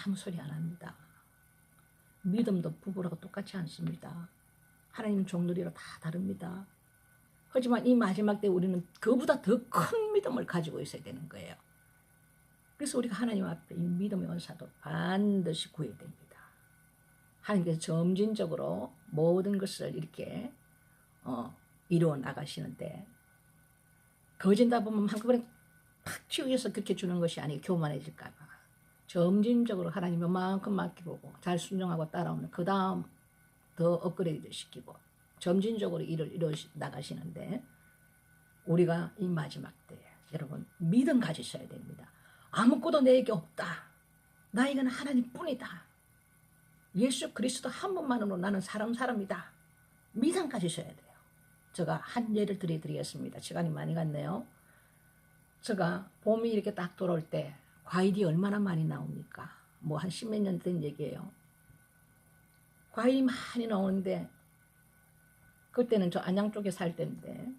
아무 소리 안 합니다. 믿음도 부부라고 똑같지 않습니다. 하나님 종들이라 다 다릅니다. 하지만 이 마지막 때 우리는 그보다 더 큰 믿음을 가지고 있어야 되는 거예요. 그래서 우리가 하나님 앞에 이 믿음의 은사도 반드시 구해야 됩니다. 하나님께서 점진적으로 모든 것을 이렇게 이루어 나가시는데 거진다 보면 한꺼번에 팍 튀어서 그렇게 주는 것이 아니고 교만해질까 봐 점진적으로 하나님 요만큼 맡기보고 잘 순종하고 따라오면 그 다음 더 업그레이드 시키고 점진적으로 일을 이루어 나가시는데 우리가 이 마지막 때 여러분 믿음 가지셔야 됩니다. 아무것도 내게 없다. 나에게는 하나님뿐이다. 예수 그리스도 한 분만으로 나는 사람이다. 믿음 가지셔야 돼요. 제가 한 예를 드리겠습니다. 시간이 많이 갔네요. 제가 봄이 이렇게 딱 돌아올 때 과일이 얼마나 많이 나옵니까? 뭐 한 십몇 년 된 얘기예요. 과일이 많이 나오는데 그때는 저 안양 쪽에 살 때인데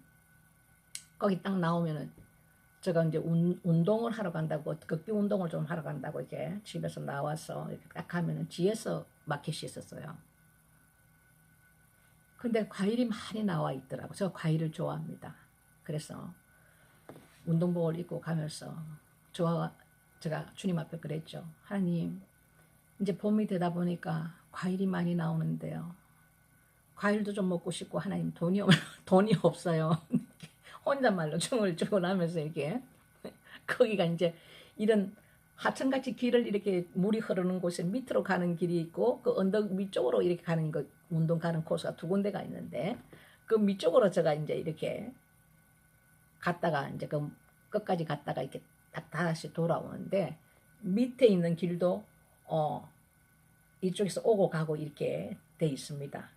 거기 딱 나오면은 제가 이제 운동을 하러 간다고 걷기 운동을 좀 하러 간다고 이렇게 집에서 나와서 이렇게 딱 가면은 뒤에서 마켓이 있었어요. 근데 과일이 많이 나와 있더라고. 제가 과일을 좋아합니다. 그래서 운동복을 입고 가면서 제가 주님 앞에 그랬죠. 하나님, 이제 봄이 되다 보니까 과일이 많이 나오는데요. 과일도 좀 먹고 싶고 하나님 돈이 없어요. 혼잣말로 중얼중얼 하면서 이렇게 거기가 이제 이런 하천같이 길을 이렇게 물이 흐르는 곳에 밑으로 가는 길이 있고 그 언덕 위쪽으로 이렇게 가는 거 운동 가는 코스가 두 군데가 있는데 그 밑쪽으로 제가 이제 이렇게 갔다가 이제 그 끝까지 갔다가 이렇게 딱 다시 돌아오는데 밑에 있는 길도 이쪽에서 오고 가고 이렇게 돼 있습니다.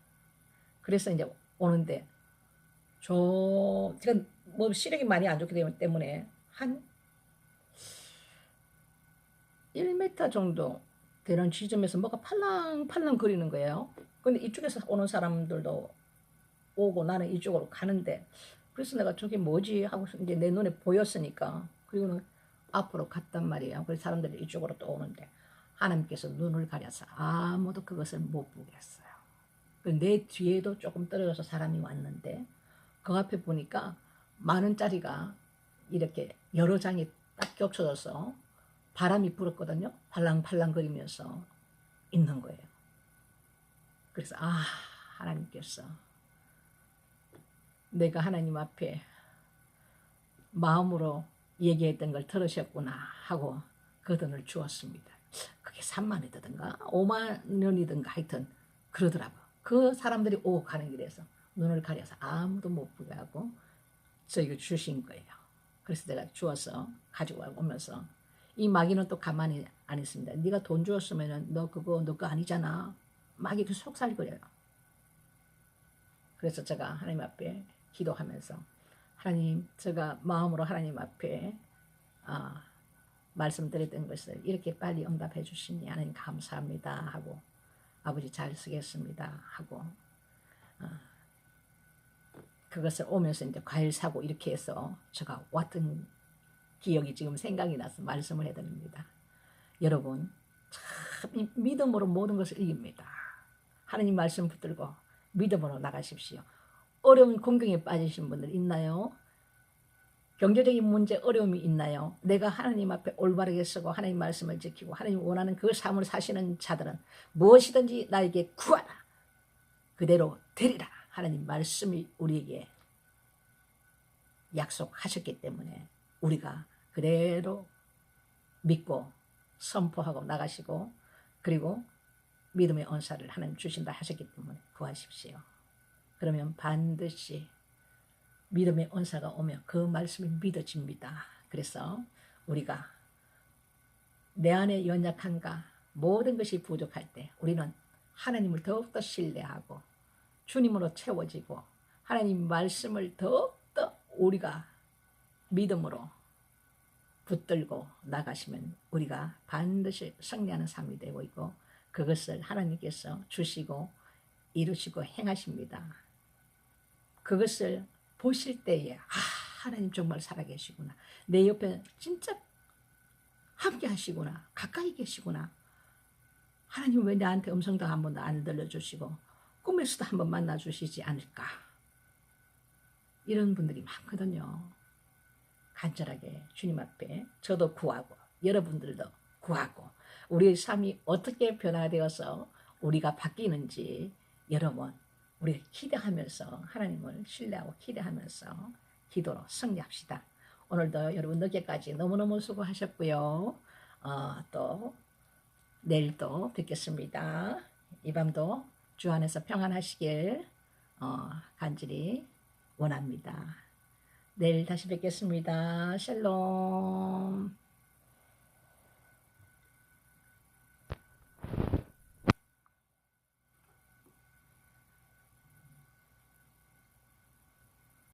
그래서 이제 오는데 제가 뭐 시력이 많이 안 좋기 때문에 한 1m 정도 되는 지점에서 뭐가 팔랑팔랑 거리는 거예요. 근데 이쪽에서 오는 사람들도 오고 나는 이쪽으로 가는데 그래서 내가 저게 뭐지 하고 이제 내 눈에 보였으니까 그리고는 앞으로 갔단 말이에요. 그래서 사람들이 이쪽으로 또 오는데 하나님께서 눈을 가려서 아무도 그것을 못 보겠어요. 내 뒤에도 조금 떨어져서 사람이 왔는데 그 앞에 보니까 10,000원짜리가 이렇게 여러 장이 딱 겹쳐져서 바람이 불었거든요. 팔랑팔랑 거리면서 있는 거예요. 그래서 하나님께서 내가 하나님 앞에 마음으로 얘기했던 걸 들으셨구나 하고 그 돈을 주었습니다. 그게 3만원이든가 5만원이든가 하여튼 그러더라고요. 그 사람들이 오고 가는 길에서 눈을 가려서 아무도 못 보게 하고 저에게 주신 거예요. 그래서 내가 주어서 가지고 오면서 이 마귀는 또 가만히 안 있습니다. 네가 돈 주었으면 너 거 아니잖아. 막 이렇게 속살거려요. 그래서 제가 하나님 앞에 기도하면서 하나님, 제가 마음으로 하나님 앞에 말씀드렸던 것을 이렇게 빨리 응답해 주시니 하나님 감사합니다 하고 아버지 잘 쓰겠습니다 하고 그것을 오면서 이제 과일 사고 이렇게 해서 제가 왔던 기억이 지금 생각이 나서 말씀을 해드립니다. 여러분 참 믿음으로 모든 것을 이깁니다. 하나님 말씀 붙들고 믿음으로 나가십시오. 어려운 공경에 빠지신 분들 있나요? 경제적인 문제 어려움이 있나요? 내가 하나님 앞에 올바르게 서고 하나님 말씀을 지키고 하나님 원하는 그 삶을 사시는 자들은 무엇이든지 나에게 구하라. 그대로 되리라. 하나님 말씀이 우리에게 약속하셨기 때문에 우리가 그대로 믿고 선포하고 나가시고 그리고 믿음의 언사를 하나님 주신다 하셨기 때문에 구하십시오. 그러면 반드시 믿음의 언사가 오면 그 말씀이 믿어집니다. 그래서 우리가 내 안에 연약한가 모든 것이 부족할 때 우리는 하나님을 더욱더 신뢰하고 주님으로 채워지고 하나님 말씀을 더욱더 우리가 믿음으로 붙들고 나가시면 우리가 반드시 승리하는 삶이 되고 있고 그것을 하나님께서 주시고 이루시고 행하십니다. 그것을 보실 때에 하나님 정말 살아계시구나. 내 옆에 진짜 함께 하시구나. 가까이 계시구나. 하나님 왜 나한테 음성도 한 번도 안 들려주시고 꿈에서도 한 번 만나주시지 않을까. 이런 분들이 많거든요. 간절하게 주님 앞에 저도 구하고 여러분들도 구하고 우리의 삶이 어떻게 변화되어서 우리가 바뀌는지 여러분 우리가 기대하면서 하나님을 신뢰하고 기대하면서 기도로 승리합시다. 오늘도 여러분 늦게까지 너무너무 수고하셨고요. 또 내일도 뵙겠습니다. 이 밤도 주 안에서 평안하시길 간절히 원합니다. 내일 다시 뵙겠습니다. 샬롬.